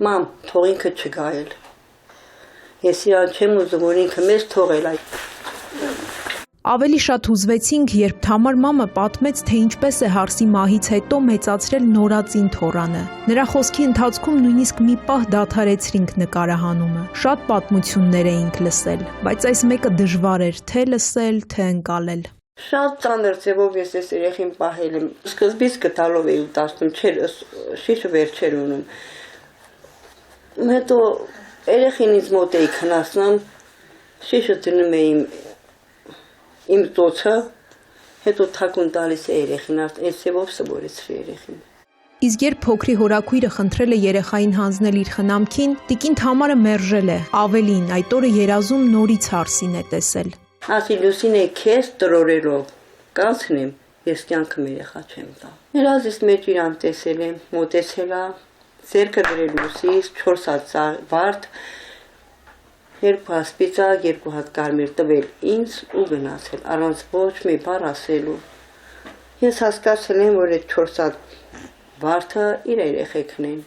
Մամ, թող ինքը չգա էլ։ Ես իրան չեմ ուզում, որ ինքը մեզ թողել այդ։ Ավելի շատ հուզվեցինք, երբ Թամար մամը պատմեց, թե ինչպես է հարսի մահից հետո մեծացրել նորածին թորանը։ Նրա խոսքի ընթացքում նույնիսկ մի պահ դադարեցրինք նկարահանումը։ Շատ պատմություններ էինք լսել, բայց այս մեկը դժվար էր թե լսել, թե ընկալել։ Շատ ծանր ձևով ես այս երեխին պահել եմ։ Սկզբից գտալով էի ուտացնում, շիշը վերջեր ունում։ Հետո երեխին ինձ մոտ էի քնասնում, շիշը դնում էի իմ ծոցը, հետո թակուն տալիս է երեխին, այս ձևով սովորեցրի երեխին։ Իսկ երբ փոքրի հորաքույրը խնդրել է երեխային հանձնել իր խնամքին, տիկին Թամարը մերժել է, ավելին, այդ օրը երազում նորից հարսին է տեսել։ Ասի Լուսին է քեզ տրորելով, կանցնեմ, ես կյանքım երեխա չեմ տա։ Երազից մեջ իրան տեսել եմ, մոտեցել է, ձեռքը դրել Լուսից, 4 հատ վարդ, 2 հատ սպիտակ, 2 հատ կարմիր տվել ինձ ու գնացել, առանց ոչ մի բառ ասելու։ Ես հասկացել եմ, որ այդ 4 հատ վարդը իր երեխեքն են,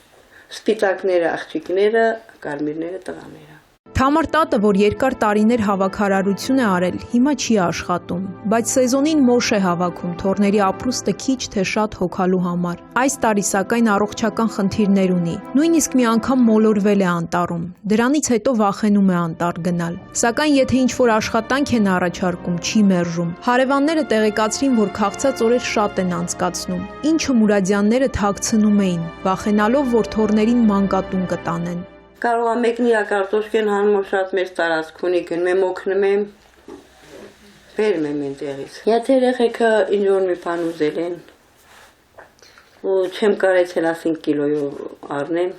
սպիտակները աղջիկները, կարմիրները տղաները։ Թամար տատը, որ երկար տարիներ հավաքարարություն է արել, հիմա չի աշխատում, բայց սեզոնին մոշ է հավաքում թորների ապրուստը քիչ թե շատ հոգալու համար։ Այս տարի սակայն առողջական խնդիրներ ունի, նույնիսկ մի անգամ մոլորվել է անտառում, դրանից հետո վախենում է անտառ գնալ։ Սակայն եթե ինչ-որ աշխատանք են առաջարկում, չի մերժում։ Հարևանները տեղեկացրին, որ քաղցած օրեր շատ են անցկացնում, ինչը մուրադյանները թաքցնում էին, վախենալով, որ թորներին մանկատուն կտանեն։ Կարող է մեկն իր կարտոշկեն հանում շատ մեծ տարածք ունի, գնում եմ օգնում եմ, բերում եմ այնտեղից։ Եթե երեխեքը ինչ-որ մի բան ուզել են, ու չեմ կարեցել 5 կիլոյով առնեմ,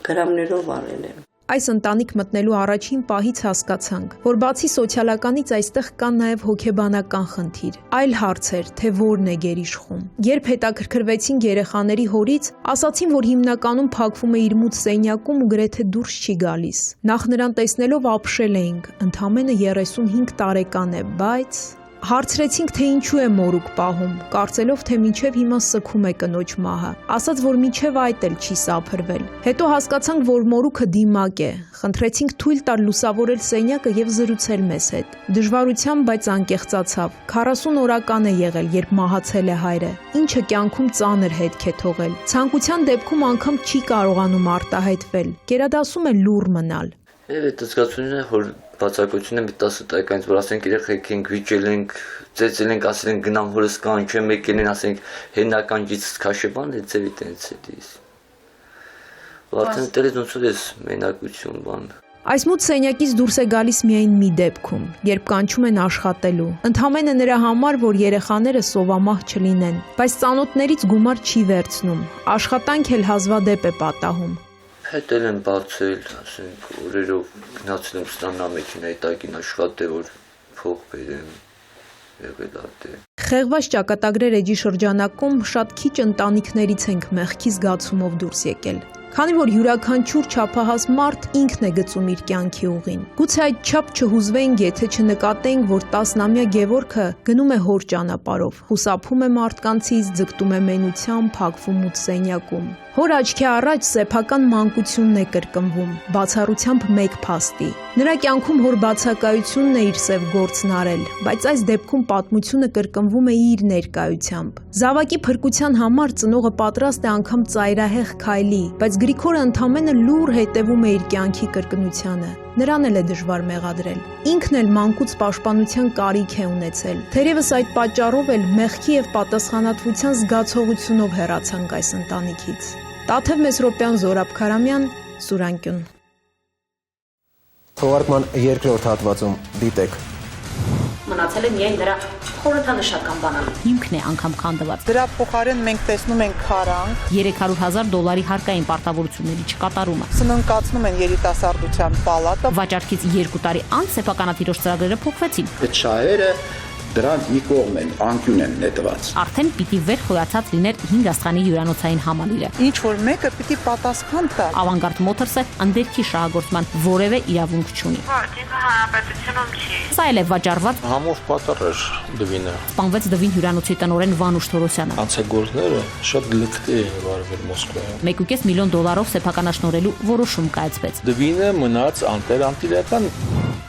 գրամներով առել եմ։ Այս ընտանիք մտնելու առաջին պահից հասկացանք, որ բացի սոցիալականից այստեղ կան նաև հոգեբանական խնդիր, այլ հարց էր, թե որն է գերիշխում։ Երբ հետաքրքրվեցինք երեխաների հորից, ասացին, որ հիմնականում փակվում է իր մութ սենյակում ու գրեթե դուրս չի գալիս։ Նախ նրան տեսնելով ապշել էինք, ընդամենը 35 տարեկան է, բայց Հարցրեցինք, թե ինչու է մորուք պահում, կարծելով, թե մինչև հիմա սգում է կնոջ մահը։ Ասաց, որ մինչև այդ էլ չի սափրվել։ Հետո հասկացանք, որ մորուքը դիմակ է։ Խնդրեցինք թույլ տալ լուսավորել սենյակը եւ զրուցել մեզ հետ։ Դժվարությամբ, բայց անկեղծացավ։ 40 օրական է եղել, երբ մահացել է հայրը, ինչը կյանքում ծանր հետք է թողել։ Ցանկության դեպքում անգամ չի կարողանում արտահայտվել։ Գերադասում է լուռ մնալ։ Այդ զգացումն է, որ բացակայությունը մի 10 տարեկանից, որ ասենք երեխեք ենք, վիճել ենք, ծեծել ենք, ասել ենք գնամ հորս կանչեմ, եկել են, ասենք հենական գիծս քաշեբան, այդ ձևի տենց է դիս։ Արդեն դերից ոնց որ էս մենակություն բան։ Այս մութ սենյակից դուրս է գալիս միայն մի դեպքում, երբ կանչում են աշխատելու։ Ընդհանրապես նրա համար, որ երեխաները սովամահ չլինեն, բայց ծանոթներից գումար չի վերցնում։ Աշխատանք էլ հազվադեպ է պատահում։ Հետել եմ բացել, ասենք օրերով գնացել եմ ստանա մեքենայի տակին աշխատել, որ փող բերեմ, եղել ադե։ Խեղված ճակատագրեր էջի շրջանակում շատ քիչ ընտանիքներից ենք մեղքի զգացումով դուրս եկել։ Քանի որ յուրաքանչյուր չափահաս մարդ ինքն է գծում իր կյանքի ուղին։ Գուցե այդ չափ չհուզվենք, եթե չնկատենք, որ 10-ամյա Գևորգը գնում է հոր ճանապարհով, խուսափում է մարդկանցից, ձգտում է մենությամբ, փակվում մութ սենյակում։ Հոր աչքի առաջ սեփական մանկությունն է կրկնվում, բացառությամբ մեկ փաստի։ Նրա կյանքում հոր բացակայությունն է իր սև գործն արել, բայց այս դեպքում պատմությունը կրկնվում է իր ներկայությամբ։ Զավակի փրկության համար ծնողը պատրաստ է անգամ ծայրահեղ քայլի, բայց Գրիգորը ընդամենը լուռ հետևում է իր կյանքի կրկնությանը։ Նրան էլ է դժվար մեղադրել։ Ինքն էլ մանկուց պաշտպանության կարիք է ունեցել։ Թերևս այդ պատճառով էլ մեղքի եւ պատասխանատվության զգացողությունով հեռացանք այս ընտանիքից։ Տաթև Մեսրոպյան, Զորաբ Քարամյան, Սուրանկյուն։ Թողարկման երկրորդ հատվածում դիտեք։ Մնացել է միայն նրա խորհրդանշական բանալը։ Հիմքն է անգամ քանդված։ Դրա փոխարեն մենք տեսնում ենք քարանք, $300,000 հարկային պարտավորությունների չկատարումը։ Սնանկացնում են երիտասարդության պալատը։ Վաճառքից 2 տարի անց սեփականատիրոջ ծրագրերը փոխվեցին։ Այդ շահերը դրանք մի կողմ են, անկյուն են նետված։ Արդեն պիտի վեր խոյացած լիներ 5 աստղանի հյուրանոցային համալիրը։ Ինչ որ մեկը պիտի պատասխան տա։ Ավանգարդ Մոթորսը ընդերքի շահագործման որևէ իրավունք չունի։ Արդյունքը հանրապետությունում չի։ Սա էլ է վաճառված Համով պատառ էր Դվինը։ Սպանվեց Դվին հյուրանոցի տնօրեն Վանուշ Թորոսյանը։ Անցագործները շատ լկտի են վարվել Մոսկվայում։ $1.5 միլիոն սեփականաշնորհելու որոշում կայացվեց։ Դվինը մնաց անտերանտիրական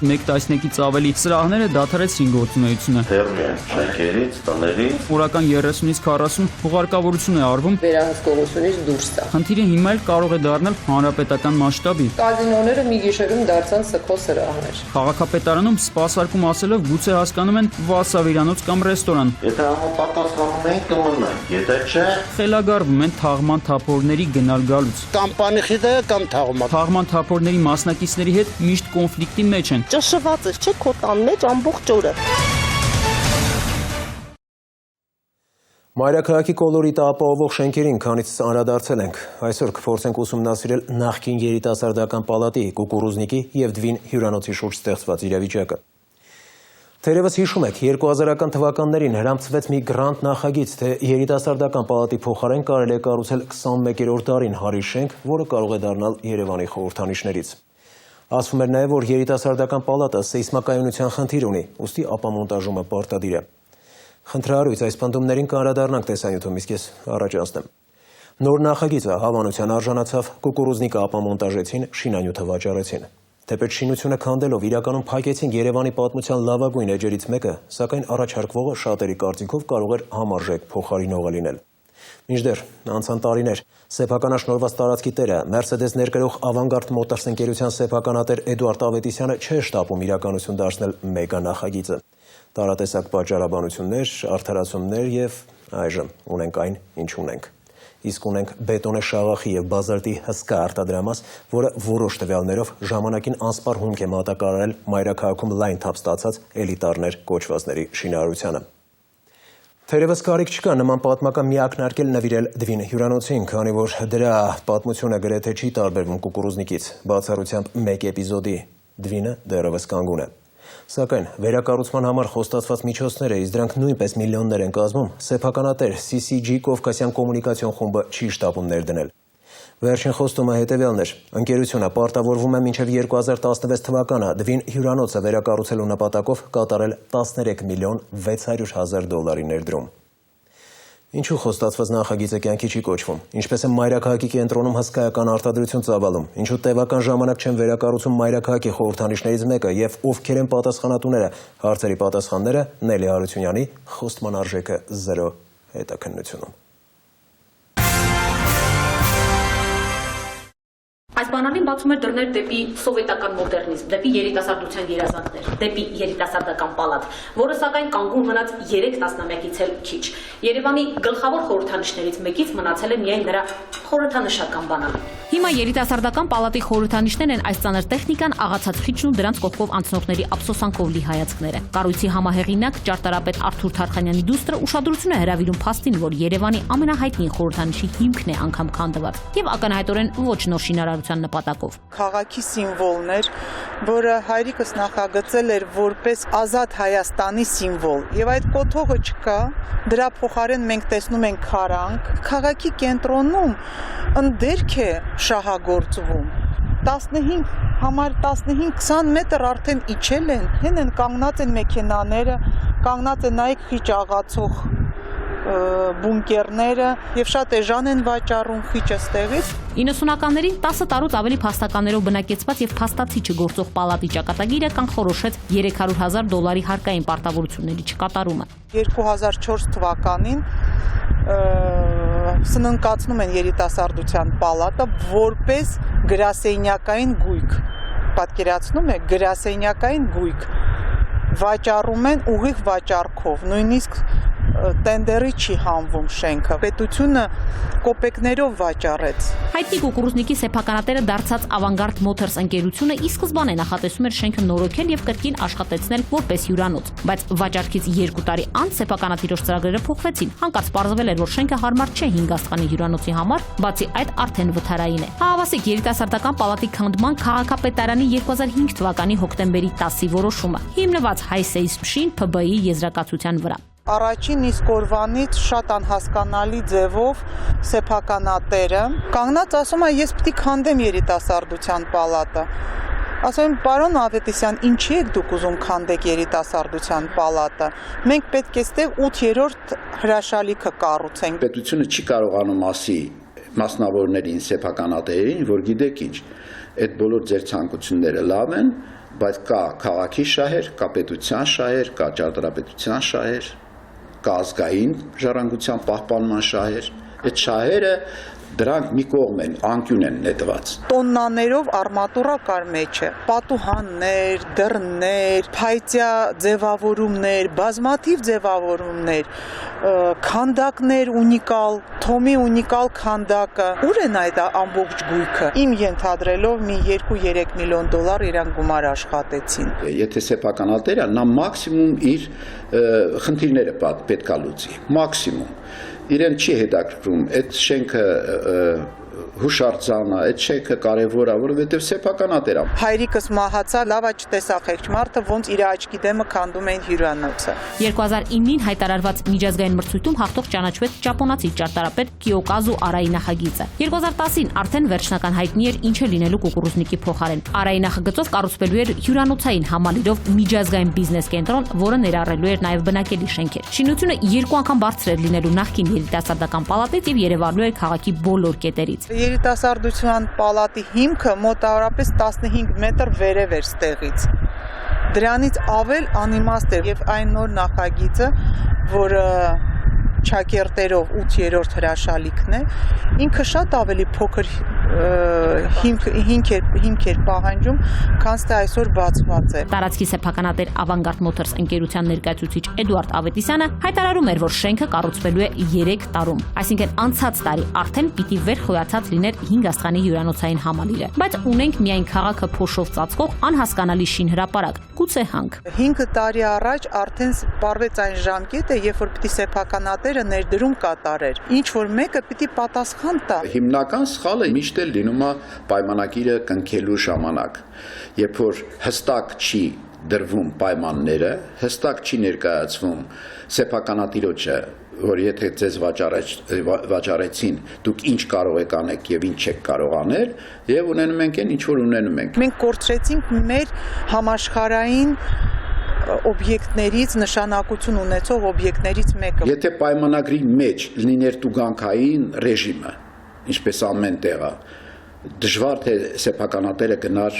1 տասնյակից ավելի սրահները դադարեցին գործունեությունը։ Ֆերմեր, շենքերից, տներից, օրական 30-ից 40 հուղարկավորություն է արվում վերահսկողությունից դուրս է։ Խնդիրը հիմա էլ կարող է դառնալ հանրապետական մասշտաբի։ Կազինոները մի գիշերում դարձան սքո սրահներ։ Քաղաքապետարանում սպասարկում ասելով գուցե հասկանում են վասավիրանոց կամ ռեստորան։ Եթե համապատասխանում են կմնան, եթե չէ, խելագարվում են թաղման թափորների գնալ-գալուց։ Կամ պանիխիդը կամ թաղման։ Թաղման թափորների մասնակիցների հետ միշտ կոնֆլիկտի մեջ են։ Ճշված է, չէ՞ քո տան մեջ ամբողջ օրը։ Մայրաքաղաքի կոլորիտը ապահովող շենքերին քանից անդրադարձել ենք։ Այսօր կփորձենք ուսումնասիրել նախկին երիտասարդական պալատի, կուկուռուզնիկի եւ Դվին հյուրանոցի շուրջ ստեղծված իրավիճակը։ Թերևս հիշում եք, 2000-ական թվականներին հրամցվեց մի գրանտ նախագիծ, թե երիտասարդական պալատի փոխարեն կարելի է կառուցել 21-րդ դարին հարի շենք, որը կարող է դառնալ Երևանի խորհրդանիշներից։ Ասվում էր նաև, որ երիտասարդական պալատը սեյսմակայունության խնդիր ունի, ուստի ապամոնտաժումը պարտադիր է։ Խնդրահարույց այս պնդումներին կանդրադառնանք տեսանյութում, իսկ ես առաջ անցնեմ։ Նոր նախագիծը հավանության արժանացավ, կուկուռուզնիկը ապամոնտաժեցին, շինանյութը վաճառեցին։ Թեպետ շինությունը քանդելով իրականում փակեցին Երևանի պատմության լավագույն էջերից մեկը, սակայն առաջարկվողը շատերի կարծիքով կարող էր համարժեք փոխարինողը լինել։ Մինչդեռ անցան տարիներ, սեփականաշնորհված տարածքի տերը, Mercedes ներկրող Ավանգարդ Մոտորս ընկերության սեփականատեր Էդուարդ Ավետիսյանը չէ շտապում իրականություն դարձնել մեգա նախագիծը։ Տարատեսակ պատճառաբանություններ, արդարացումներ եւ այժմ ունենք այն, ինչ ունենք։ Իսկ ունենք բետոնե շաղախի եւ բազալտի հսկա արտադրամաս, որը որոշ տվյալներով ժամանակին անսպառ հումք է մատակարարել մայրաքաղաքում լայն թափ ստացած էլիտարներ կոչվածների շինարարությանը։ Թերևս կարիք չկա նման պատմական մի ակնարկել նվիրել Դվին հյուրանոցին, քանի որ դրա պատմությունը գրեթե չի տարբերվում կուկուռուզնիկից, բացառությամբ մեկ էպիզոդի։ Դվինը դեռևս կանգուն է։ Սակայն վերակառուցման համար խոստացված միջոցները, իսկ դրանք նույնպես միլիոններ են կազմում, սեփականատեր CCG Կովկասյան կոմունիկացիոն խումբը չի շտապում ներդնել։ Վերջին խոստումը հետևյալն էր. ընկերությունը պարտավորվում է մինչև 2016 թվականը Դվին հյուրանոցը վերակառուցելու նպատակով կատարել 13 միլիոն 600 հազար դոլարի ներդրում։ Ինչու խոստացված նախագիծը կյանքի չի կոչվում, ինչպես է մայրաքաղաքի կենտրոնում հսկայական արտադրություն ծավալում, ինչու տևական ժամանակ չեն վերակառուցում մայրաքաղաքի խորհրդանիշներից մեկը եւ ովքեր են պատասխանատուները, հարցերի պատասխանները Նելի Հարությունյանի խոստման արժեքը 0 հետաքննությունում։ Այս բանալին բացում էր դռներ դեպի սովետական մոդեռնիզմ, դեպի երիտասարդության երազանքներ, դեպի երիտասարդական պալատ, որը սակայն կանգուն մնաց 3 տասնամյակից էլ քիչ։ Երևանի գլխավոր խորհրդանիշներից մեկից մնացել է միայն նրա խորհրդանշական բանալին։ Հիմա երիտասարդական պալատի խորհրդանիշներն են այս ծանր տեխնիկան, աղացած խիճն ու դրանց կողքով անցնողների ափսոսանքով լի հայացքները։ Կառույցի համահեղինակ ճարտարապետ Արթուր Թարխանյանի դուստրը ուշադրություն է հրավիրում փաստին, որ Երևանի ամենահայտնի խորհրդանիշի հիմքն է անգամ քանդված եւ ակնհայտորեն ոչ նոր շինարարության նպատակով։ Քաղաքի սիմվոլն էր, որը հայրիկս նախագծել էր որպես ազատ Հայաստանի սիմվոլ։ Եվ այդ կոթողը չկա, դրա փոխարեն մենք տեսնում ենք քարանք։ Քաղաքի կենտրոնում ընդերք է շահագործվում։ 15-20 մետր արդեն իջել են, հեն են կանգնած են մեքենաները, կանգնած են նայեք խիճ աղացող բունկերները եւ շատ էժան են վաճառում խիճը ստեղից։ 90-ականներին 10 տարուց ավելի փաստականներով բնակեցված եւ փաստացի չգործող պալատի ճակատագիրը կանխորոշեց 300 հազար դոլարի հարկային պարտավորությունների չկատարումը։ 2004 թվականին սննկացնում են երիտասարդության պալատը որպես գրասենյակային գույք։ Պատկերացնում եք, գրասենյակային գույք վաճառում են ուղիղ վաճառքով, նույնիսկ տենդերի չի հանվում շենքը։ Պետությունը կոպեկներով վաճառեց։ Հայտնի կուկուռուզնիկի սեփականատերը դարձած Ավանգարդ Մոթորս ընկերությունը ի սկզբանե նախատեսում էր շենքը նորոգել եւ կրկին աշխատեցնել որպես հյուրանոց, բայց վաճառքից 2 տարի անց սեփականատիրոջ ծրագրերը փոխվեցին։ Հանկարծ պարզվել էր, որ շենքը հարմար չէ 5 աստղանի հյուրանոցի համար, բացի այդ արդեն վթարային է։ Հավասիկ երիտասարդական պալատի քանդման քաղաքապետարանի 2005 թվականի հոկտեմբերի 10-ի որոշումը, հիմնված հայ սեյսմշին ՓԲ-ի եզրակացության վրա։ Առաջին իսկ օրվանից շատ անհասկանալի ձևով սեփականատերը կանգնած ասում է ես պիտի քանդեմ երիտասարդության պալատը։ Ասում եմ պարոն Ավետիսյան, ինչի եք դուք ուզում քանդեք երիտասարդության պալատը։ Մենք պետք է ստեղ 8-րդ հրաշալիքը կառուցենք։ Պետությունը չի կարողանում ասի մասնավորներին, սեփականատերերին, որ գիտեք ինչ, այդ բոլոր ձեր ցանկությունները լավ են, բայց կա քաղաքի շահեր, կա պետության շահեր, կա ճարտարապետության շահեր, կա ազգային ժառանգության պահպանման շահեր, այդ շահերը դրանք մի կողմ են, անկյուն են նետված։ Տոննաներով արմատուրա կար մեջը, պատուհաններ, դռներ, փայտյա ձևավորումներ, բազմաթիվ ձևավորումներ, քանդակներ ունիկալ, Թոմի ունիկալ քանդակը։ Ուր են այդ ամբողջ գույքը։ Իմ ենթադրելով մի 2-3 միլիոն դոլար իրան գումար աշխատեցին։ Եթե սեփականատերը նա մաքսիմում իր խնդիրները պետք է լուծի, մաքսիմում իրեն չի հետաքրքրում այդ շենքը հուշարձանը, այդ շենքը կարևոր է, որովհետև սեփականատեր է։ Հայրիկս մահացա, լավա չտեսա խեղճ մարդը, ոնց իր աչքի դեմը քանդում էին հյուրանոցը։ 2009-ին հայտարարված միջազգային մրցույթում հաղթող ճանաչվեց ճապոնացի ճարտարապետ Կիոկազու Արայի նախագիծը։ 2010-ին արդեն վերջնական հայտնի էր ինչ է լինելու կուկուռուզնիկի փոխարեն։ Արայի նախագծով կառուցվելու էր հյուրանոցային համալիրով միջազգային բիզնես կենտրոն, որը ներառելու էր նաև բնակելի շենքեր։ Շինությունը 2 անգամ բարձր էր լինելու նախկին երիտասարդական պալատից եւ երևալու էր քաղաքի բոլոր կետերից։ Երիտասարդության պալատի հիմքը մոտավորապես 15 մետր վերև էր ստեղից։ Դրանից ավել անիմաստ էր եւ այն նոր նախագիծը, որը չակերտերով 8-րդ հրաշալիքն է, ինքը շատ ավելի փոքր հիմք էր պահանջում, քան թե այսօր բացված է։ Տարածքի սեփականատեր Ավանգարդ Մոթորս ընկերության ներկայացուցիչ Էդուարդ Ավետիսյանը հայտարարում էր, որ շենքը կառուցվելու է 3 տարում, այսինքն անցած տարի արդեն պիտի վերխոյացած լիներ 5 աստղանի հյուրանոցային համալիրը, բայց ունենք միայն քաղաքը փոշով ծածկող անհասկանալի շինհրապարակ, գուցե հանք։ 5 տարի առաջ արդեն սպառվեց այն ժամկետը, երբ որ պիտի սեփականատերը ներդրում կատարեր, ինչ որ մեկը պիտի պատասխան տա։ Հիմնական սխալը միշտ էլ լինում է պայմանագիրը կնքելու ժամանակ, երբ որ հստակ չի դրվում պայմանները, հստակ չի ներկայացվում սեփականատիրոջը, որ եթե ձեզ վաճառեցին, դուք ինչ կարող եք անեք եւ ինչ չեք կարող անել, եւ ունենում ենք այն, ինչ որ ունենում ենք։ Մենք կորցրեցինք մեր համաշխարհային օբյեկտներից, նշանակություն ունեցող օբյեկտներից մեկը։ Եթե պայմանագրի մեջ լիներ տուգանքային ռեժիմը, ինչպես ամեն տեղը, դժվար թե սեփականատերը գնար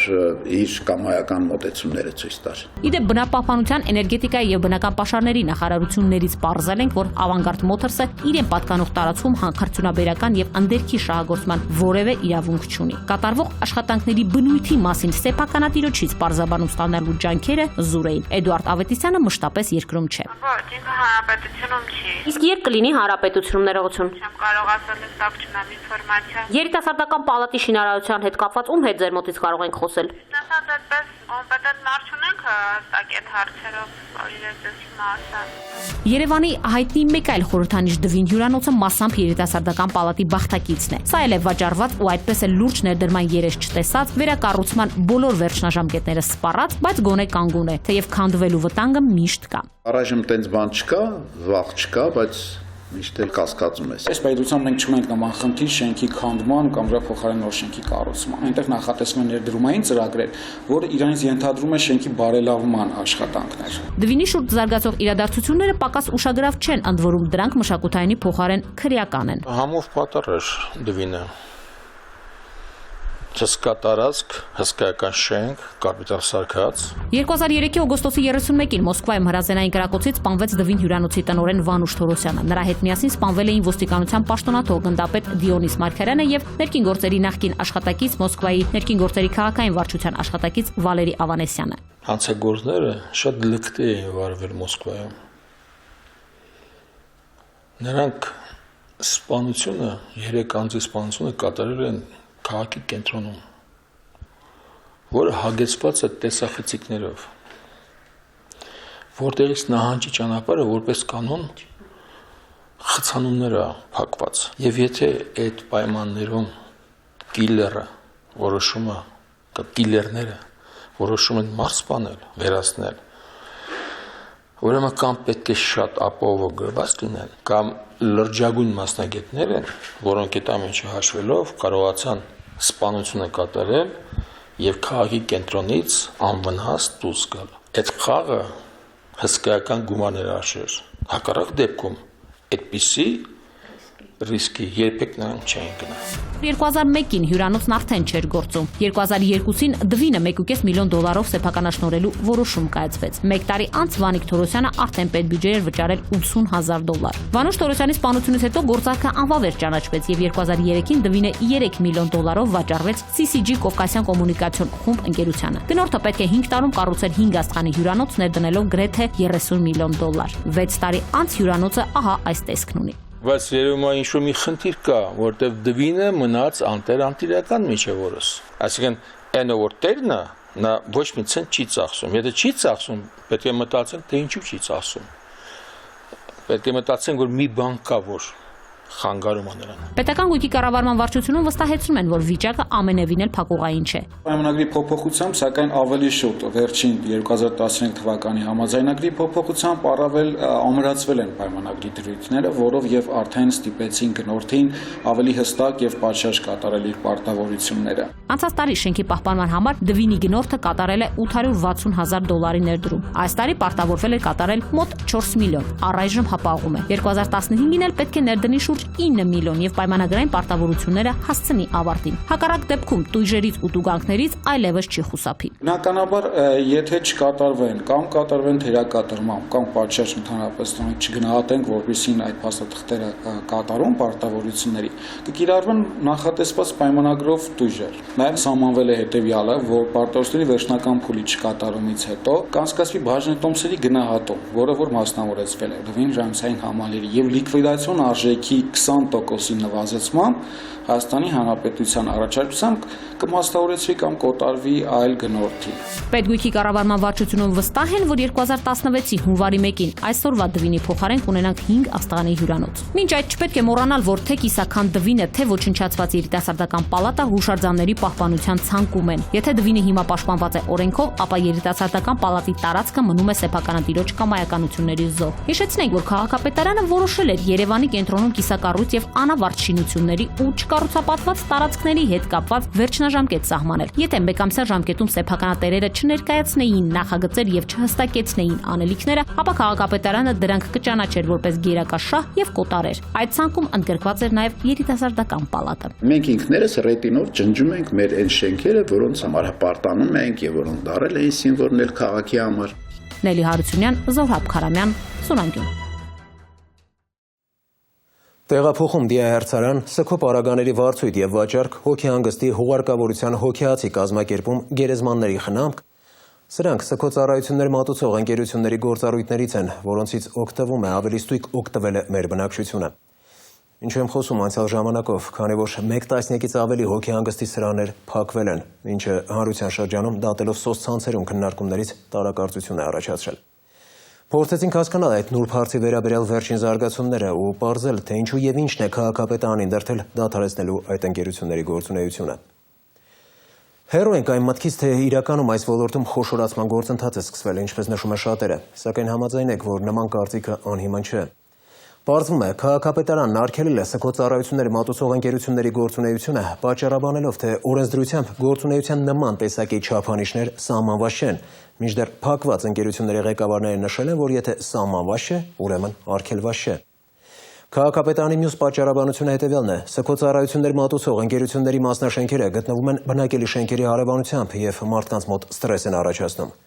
իր կամայական մոտեցումները ցույց տար։ Իդեպ բնապահպանության, էներգետիկայի եւ բնական պաշարների նախարարություններից պարզել ենք, որ Avangard Motors-ը իրեն պատկանող տարածքում հանքարդյունաբերական եւ անդերքի շահագործման որևէ իրավունք չունի։ Կատարվող աշխատանքների բնույթի մասին սեփականատիրոջից պարզաբանում ստանալու ջանքերը զուր էին։ Էդուարդ Ավետիսյանը մշտապես երկրում չէ։ Ոչ, ինքը հանրապետությունում չի։ Իսկ երբ կլինի հանրապետությունում ներողություն։ Չեմ կարող ասել, հստակ չունեմ ինֆորմացիա։ Երիտասարդական պալատի շինարարության հետ կապված ում հետ ձեր մոտից կարող ենք խոսել։ Ասած այդպես կոմպետենտ մարդ չունենք հստակ այդ հարցերով, որ իրենց հիմա ասած։ Երևանի հայտնի մեկ այլ խորհրդանիշ Դվին հյուրանոցը մասամբ երիտասարդական պալատի բախտակիցն է։ Սա էլ է վաճառված ու այդպես էլ լուրջ ներդրման երես չտեսած, վերակառուցման բոլոր վերջնաժամկետները սպառած, բայց գոնե կանգուն է, թեև քանդվելու վտանգը միշտ կա։ Առայժմ տենց բան չկա, վաղ չկա, բայց միշտ էլ կասկածում ես։ Այս պետությամբ մենք չունենք նման խնդիր շենքի քանդման կամ դրա փոխարեն նոր շենքի կառուցման։ Այնտեղ նախատեսվում են ներդրումային ծրագրեր, որը իրանից ենթադրում է շենքի բարելավման աշխատանքներ։ Դվինի շուրջ զարգացող իրադարձությունները պակաս ուշագրավ չեն, ընդ որում դրանք մշակութայինի փոխարեն քրեական են։ Համով պատառ Դվինը։ Հսկա տարածք, հսկայական շենք, կապիտալ սարքած։ 2003-ի օգոստոսի 31-ին Մոսկվայում հրազենային կրակոցից սպանվեց Դվին հյուրանոցի տնօրեն Վանուշ Թորոսյանը։ Նրա հետ միասին սպանվել էին ոստիկանության պաշտոնաթող գնդապետ Դիոնիս Մարգարյանը եւ ներքին գործերի նախկին աշխատակից Մոսկվայի ներքին գործերի քաղաքային վարչության աշխատակից Վալերի Ավանեսյանը։ Հանցագործները շատ լկտի էին վարվել Մոսկվայում։ Նրանք սպանությունը, 3 անձի սպանությունը կատարել են քաղաքի կենտրոնում, որը հագեցված է տեսախցիկներով, որտեղից նահանջի ճանապարհը որպես կանոն խցանումներ է փակված։ Եվ եթե այդ պայմաններում կիլերը որոշում է, կամ կիլերները որոշում են մարդ սպանել, վերացնել, ուրեմն կամ պետք է շատ ապահով գրված լինեն, կամ լրջագույն մասնագետներ են, որոնք այդ ամենը հաշվելով կարողացան սպանությունը կատարել եւ քաղաքի կենտրոնից անվնաս դուրս գալ։ Այդ խաղը հսկայական գումարներ արժեր։ Հակառակ դեպքում այդպիսի ռիսկի երբեք նրանք չէին գնա։ 2001-ին հյուրանոցն արդեն չէր գործում։ 2002-ին Դվինը $1.5 միլիոն սեփականաշնորհելու որոշում կայացվեց։ Մեկ տարի անց Վանիկ Թորոսյանը արդեն պետբյուջե էր վճարել $80,000։ Վանուշ Թորոսյանի սպանությունից հետո գործարքը անվավեր ճանաչվեց եւ 2003-ին Դվինը $3 միլիոն վաճառվեց CCG Կովկասյան կոմունիկացիոն խումբ ընկերությանը։ Գնորդը պետք է 5 տարում կառուցել 5 աստղանի հյուրանոց ներդնելով գրեթե $30 միլիոն։ 6 տարի անց հյուրանոցը ահա այս տեսքն ունի։ Բայց երևում է ինչ-որ մի խնդիր կա, որտեղ Դվինը մնաց անտերական միջևորս։ Այսինքն, այնը որ տերն է, նա ոչ մի ցենտ չի ծախսում։ Եթե չի ծախսում, պետք է մտածենք, թե ինչու չի ծախսում։ Պետք է մտածենք, որ մի բան կա, որ խանգարում է նրան։ Պետական գույքի կառավարման վարչությունում վստահեցնում են, որ վիճակը ամենևին էլ փակուղային չէ։ Պայմանագրի փոփոխությամբ, սակայն ավելի շուտ, վերջին 2015 թվականի համաձայնագրի փոփոխությամբ առավել ամրացվել են պայմանագրի դրույթները, որով եւ արդեն ստիպեցին գնորդին ավելի հստակ եւ պատշաճ կատարել իր պարտավորությունները։ Անցած տարի շենքի պահպանման համար Դվինի գնորդը կատարել է $860,000 ներդրում։ Այս տարի պարտավորվել է կատարել մոտ 4 միլիոն, առայժմ հապաղում է։ 2015-ին էլ պետք է ներդնի շուրջ 9 միլիոն եւ պայմանագրային պարտավորությունները հասցնի ավարտին։ Հակառակ դեպքում տույժերից ու տուգանքներից այլևս չի խուսափի։ Բնականաբար, եթե չկատարվեն կամ կատարվեն թերակատարմամբ կամ պատշաճ ընդհանրապես չգնահատենք, որպեսզի այդ փաստաթղթերը կատարούν պարտավորությունների, կկիրառվեն նախատեսված պայմանագրով տույժեր։ Նաև սահմանվել է հետևյալը, որ պարտավորությունների վերջնական փուլի չկատարումից հետո կանցկացվի բաժնետոմսերի գնահատում, որը որ մասնավորեցվել է Դվին Ժամսային համալիրի եւ լիկվիդացիոն արժեքի 20%-ի նվազեցմամբ Հայաստանի Հանրապետության առաջարկությամբ կմասնավորեցվի կամ կոտարվի այլ գնորդի։ Պետգույքի կառավարման վարչությունը վստահ են, որ 2016-ի հունվարի 1-ին այսօրվա դվինի փոխարեն կունենանք 5 աստղանի հյուրանոց։ Մինչ այդ չպետք է մոռանալ, որ թե կիսական դվինը, թե ոչնչացված երիտասարդական պալատը հուշարձանների պահպանության ցանկում են։ Եթե դվինը հիմա պաշտպանված է օրենքով, ապա երիտասարդական պալատի տարածքը մնում է սեփականատիրոջ կամայականությունների զոհ։ Հիշեցնենք, որ քաղաքապետարանը որոշել էր Երևանի կենտրոնում կիսակառույց եւ անավարտ շինությունների ու չկառուցապատված տարածքների հետ կապված վերջնաժամկետ սահմանել։ Եթե մեկամսյա ժամկետում սեփականատերերը չներկայացնեին նախագծեր եւ չհստակեցնեին անելիքները, ապա քաղաքապետարանը դրանք կճանաչեր որպես գերակաշահ եւ կոտարեր։ Այդ ցանկում ընդգրկված էր նաեւ երիտասարդական պալատը։ Մենք ինքներս ռետինով ջնջում ենք մեր այն շենքերը, որոնց համար հպարտանում ենք եւ որոնք դարել էին սիմվոլներ քաղաքի համար։ Նելի Հարությունյան, Զորհաբ Քարամյան, Սուրանգյուն։ Տեղափոխում դիահերձարան, Սքո պարագաների վարձույթ եւ վաճառք, հոգեհանգստի հուղարկավորության հոգեացի կազմակերպում, գերեզմանների խնամք, սրանք Սքո ծառայություններ մատուցող ընկերությունների գործառույթներից են, որոնցից օգտվում է ավելի ստույգ օգտվել է մեր բնակչությունը։ Ինչ եմ խոսում անցյալ ժամանակով, քանի որ 1 տասնյակից ավելի հոգեհանգստի սրահներ փակվել են, ինչը հանրության շրջանում դատելով սոցցանցերում քննարկումներից տարակարծություն է առաջացրել։ Փորձեցինք հասկանալ այդ նուրբ հարցի վերաբերյալ վերջին զարգացումները ու պարզել, թե ինչու եւ ինչն է քաղաքապետարանին դրդել դադարեցնելու այդ ընկերությունների գործունեությունը։ Հեռու ենք այն մտքից, թե իրականում այս ոլորտում խոշորացման գործընթաց է սկսվել, ինչպես նշում է շատերը, սակայն համաձայն եք, որ նման կարծիքը անհիմն չէ։ Պարզվում է, քաղաքապետարանն արգելել է Սքո ծառայություններ մատուցող ընկերությունների գործունեությունը, պատճառաբանելով, թե օրենսդրությամբ գործունեության նման տեսակի չափանիշներ սահմանված չեն, մինչդեռ փակված ընկերությունների ղեկավարները նշել են, որ եթե սահմանված չէ, ուրեմն արգելված չէ։ Քաղաքապետարանի մյուս պատճառաբանությունը հետևյալն է. Սքո ծառայություններ մատուցող ընկերությունների մասնաշենքերը գտնվում են բնակելի շենքերի հարևանությամբ եւ մարդկանց մոտ ստրես են առաջացնում։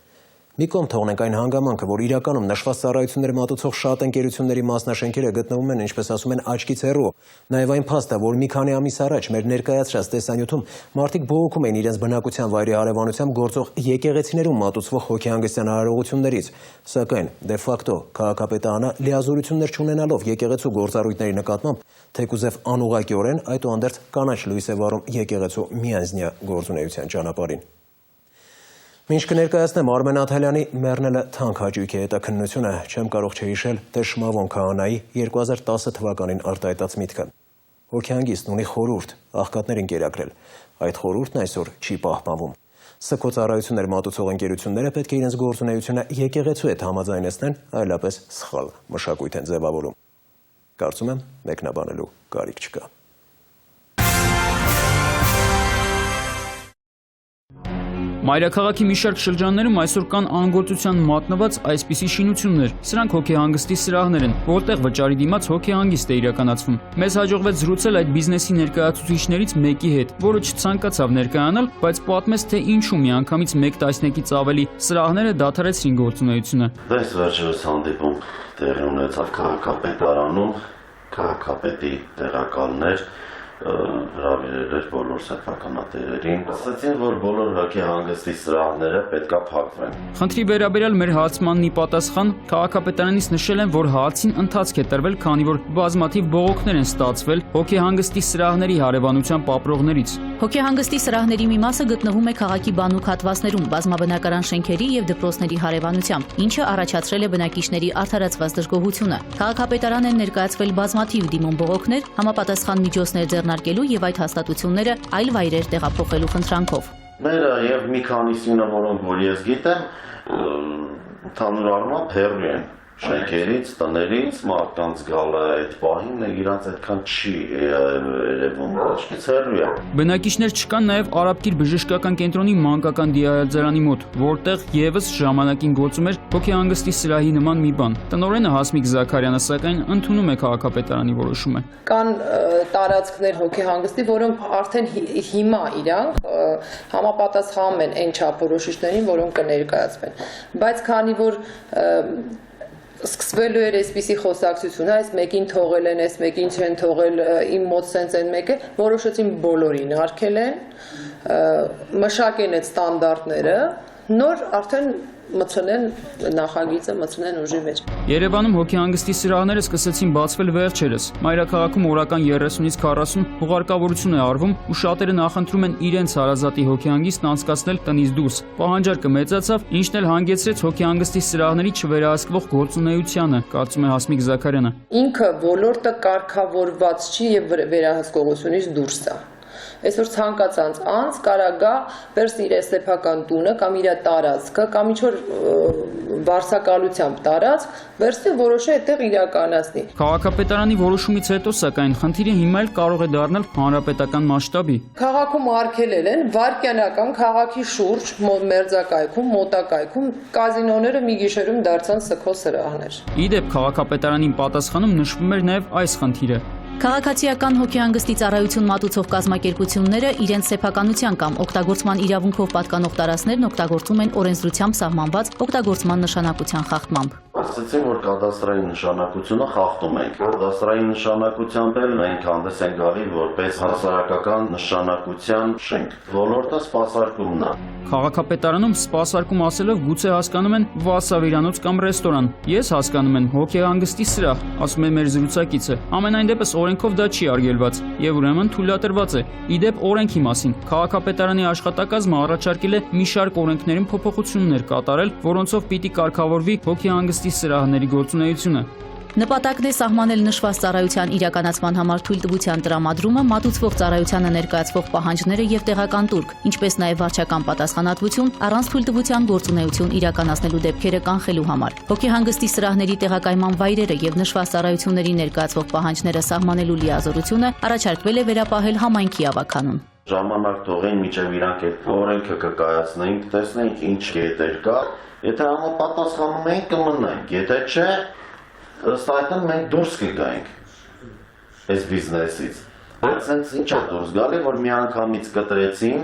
Մի կողմ թողնենք այն հանգամանքը, որ իրականում նշված ծառայություններ մատուցող շատ ընկերությունների մասնաշենքերը գտնվում են, ինչպես ասում են, աչքից հեռու։ Նաև այն փաստը, որ մի քանի ամիս առաջ մեր ներկայացրած տեսանյութում մարդիկ բողոքում էին իրենց բնակության վայրի հարևանությամբ գործող եկեղեցիներում մատուցվող հոգեհանգստյան արարողություններից, սակայն դե ֆակտո քաղաքապետարանը լիազորություններ չունենալով եկեղեցու գործառույթների նկատմամբ, թեկուզև անուղղակիորեն այդուհանդերձ կանաչ լույս է վառում եկեղեցու միանձնյա գործունեության ճանապարհին։ Մինչ կներկայացնեմ Արմեն Աթալյանի «Մեռնելը թանկ հաճույք է» հետաքննությունը, չեմ կարող չհիշել, թե Շմավոն Քահանայի 2010 թվականին արտահայտած միտքը։ Հոգեհանգիստն ունի խորհուրդ, աղքատներին կերակրել։ Այդ խորհուրդն այսօր չի պահպանվում։ Սքո ծառայություններ մատուցող ընկերությունները պետք է իրենց գործունեությունը եկեղեցու հետ համաձայնեցնեն, այլապես սխալ մշակույթ են ձևավորում։ Կարծում եմ, մեկնաբանելու կարիք չկա։ Մայրաքաղաքի մի շարք շրջաններում այսօր կան անգործության մատնված այսպիսի շինություններ։ Սրանք հոգեհանգստի սրահներ են, որտեղ վճարի դիմաց հոգեհանգիստ է իրականացվում։ Մեզ հաջողվեց զրուցել այդ բիզնեսի ներկայացուցիչներից մեկի հետ, որը չցանկացավ ներկայանալ, բայց պատմեց, թե ինչու միանգամից 1 տասնյակից ավելի սրահները դադարեցրին գործունեությունը։ Դες վերջերս հանդիպում տեղի ունեցավ քաղաքապետարանում, քաղաքապետի տեղակալներ հրավիրել էր բոլոր սեփականատերերին, ասացին, որ բոլոր հոգեհանգստի սրահները պետքա փակվեն։ Խնդրի վերաբերյալ մեր հարցմանն ի պատասխան քաղաքապետարանից նշել են, որ հարցին ընթացք է տրվել, քանի որ բազմաթիվ բողոքներ են ստացվել հոգեհանգստի սրահների հարևանությամբ ապրողներից։ Հոգեհանգստի սրահների մի մասը գտնվում է քաղաքի բանուկ հատվածներում, բազմաբնակարան շենքերի եւ դպրոցների հարևանությամբ, ինչը առաջացրել է բնակիչների արդարացված դժգոհությունը։ Քաղաքապետարան են ներկայացվել բազմաթիվ դիմում բողոքներ, համապատասխան միջոցներ ձեռնարկելու եւ այդ հաստատությունները այլ վայրեր տեղափոխելու խնդրանքով։ Մերը եւ մի քանիսինը, որոնք որ ես գիտեմ, ընդհանուր առմամբ հեռու են շենքերից, տներից, մարդկանց գալը այդ պահին իրանց այդքան չի երևում, աչքից հեռու է։ Բնակիչներ չկան նաև Արաբկիր բժշկական կենտրոնի մանկական դիահերձարանի մոտ, որտեղ եւս ժամանակին գործում էր հոգեհանգստի սրահի նման մի բան։ Տնօրենը Հասմիկ Զաքարյանը սակայն ընդունում է քաղաքապետարանի որոշումը։ Կան տարածքներ հոգեհանգստի, որոնք արդեն հիմա իրանք համապատասխանում են այն չափորոշիչներին, որոնք կներկայացվեն։ Բայց քանի որ սկսվելու էր այսպիսի խոսակցություն, այս մեկին թողել են, այս մեկին չեն թողել, իմ մոտ սենց են մեկը, որոշեցին բոլորին արգել են, մշակեն այդ ստանդարտները, նոր արդեն մտցնեն նախագիծը, մտցնեն ուժի մեջ։ Երևանում հոգեհանգստի սրահները սկսեցին բացվել վերջերս։ Մայրաքաղաքում օրական 30-ից 40 հուղարկավորություն է արվում ու շատերը նախընտրում են իրենց հարազատի հոգեհանգիստն անցկացնել տնից դուրս։ Պահանջարկը մեծացավ, ինչն էլ հանգեցրեց հոգեհանգստի սրահների չվերահսկվող գործունեությանը, կարծում է Հասմիկ Զաքարյանը։ Ինքը ոլորտը կարգավորված չի եւ վերահսկողությունից դուրս է։ Այսօր ցանկացած անձ կարա գա վերս իր սեփական տունը կամ իր տարածքը կամ ինչ-որ վարսակալությամբ տարածք վերստի որոշի այդտեղ իրականացնի։ Քաղաքապետարանի որոշումից հետո սակայն խնդիրը հիմա էլ կարող է դառնալ հանրապետական մասշտաբի։ Քաղաքում արգելել են վարկյանական քաղաքի շուրջ մերձակայքում, մոտակայքում կազինոները մի գիշերում դարձան սքո սրահներ։ Իդեպ քաղաքապետարանին պատասխանում նշվում էր նաև այս խնդիրը։ Քաղաքացիական հոգեհանգստի ծառայություն մատուցող կազմակերպությունները իրենց սեփականության կամ օգտագործման իրավունքով պատկանող տարածքներն օգտագործում են օրենսդրությամբ սահմանված օգտագործման նշանակության խախտմամբ։ Ասացին, որ կադաստրային նշանակությունը խախտում ենք։ Կադաստրային նշանակությամբ էլ մենք հանդես ենք գալի որպես հասարակական նշանակության շենք։ Ոլորտը սպասարկումն է։ Քաղաքապետարանում սպասարկում ասելով գուցե հասկանում են վասավիրանոց կամ ռեստորան։ Ես հասկանում եմ հոգեհանգստի սրահ, ասում է մեր զրուցակիցը։ Ամենայն դեպս օրենքով դա չի արգելված եւ ուրեմն թույլատրված է։ Իդեպ օրենքի մասին քաղաքապետարանի աշխատակազմը առաջարկել է մի շարք օրենքներում փոփոխություններ կատարել, որոնցով պիտի կարգավորվի հոգեհանգստի սրահների գործունեությունը։ Նպատակն է սահմանել նշված ծառայության իրականացման համար թույլտվության տրամադրումը, մատուցվող ծառայությանը ներկայացվող պահանջները եւ տեղական տուրք, ինչպես նաեւ վարչական պատասխանատվություն առանց թույլտվության գործունեություն իրականացնելու դեպքերը կանխելու համար։ Հոգեհանգստի սրահների տեղակայման վայրերը եւ նշված ծառայությունների ներկայացվող պահանջները սահմանելու լիազորությունը առաջարկվել է վերապահել համայնքի ավականուն։ Ժամանակ թողեն միջև իրանք այդ օրենքը կկայացնենք, տեսնենք ինչ կետեր կա, եթե համապատասխանում ենք կմնանք, եթե չէ ըստ այդմ մենք դուրս կգայինք այս բիզնեսից։ Բայց հենց ինչ է դուրս գալի, որ մի անգամից կտրեցին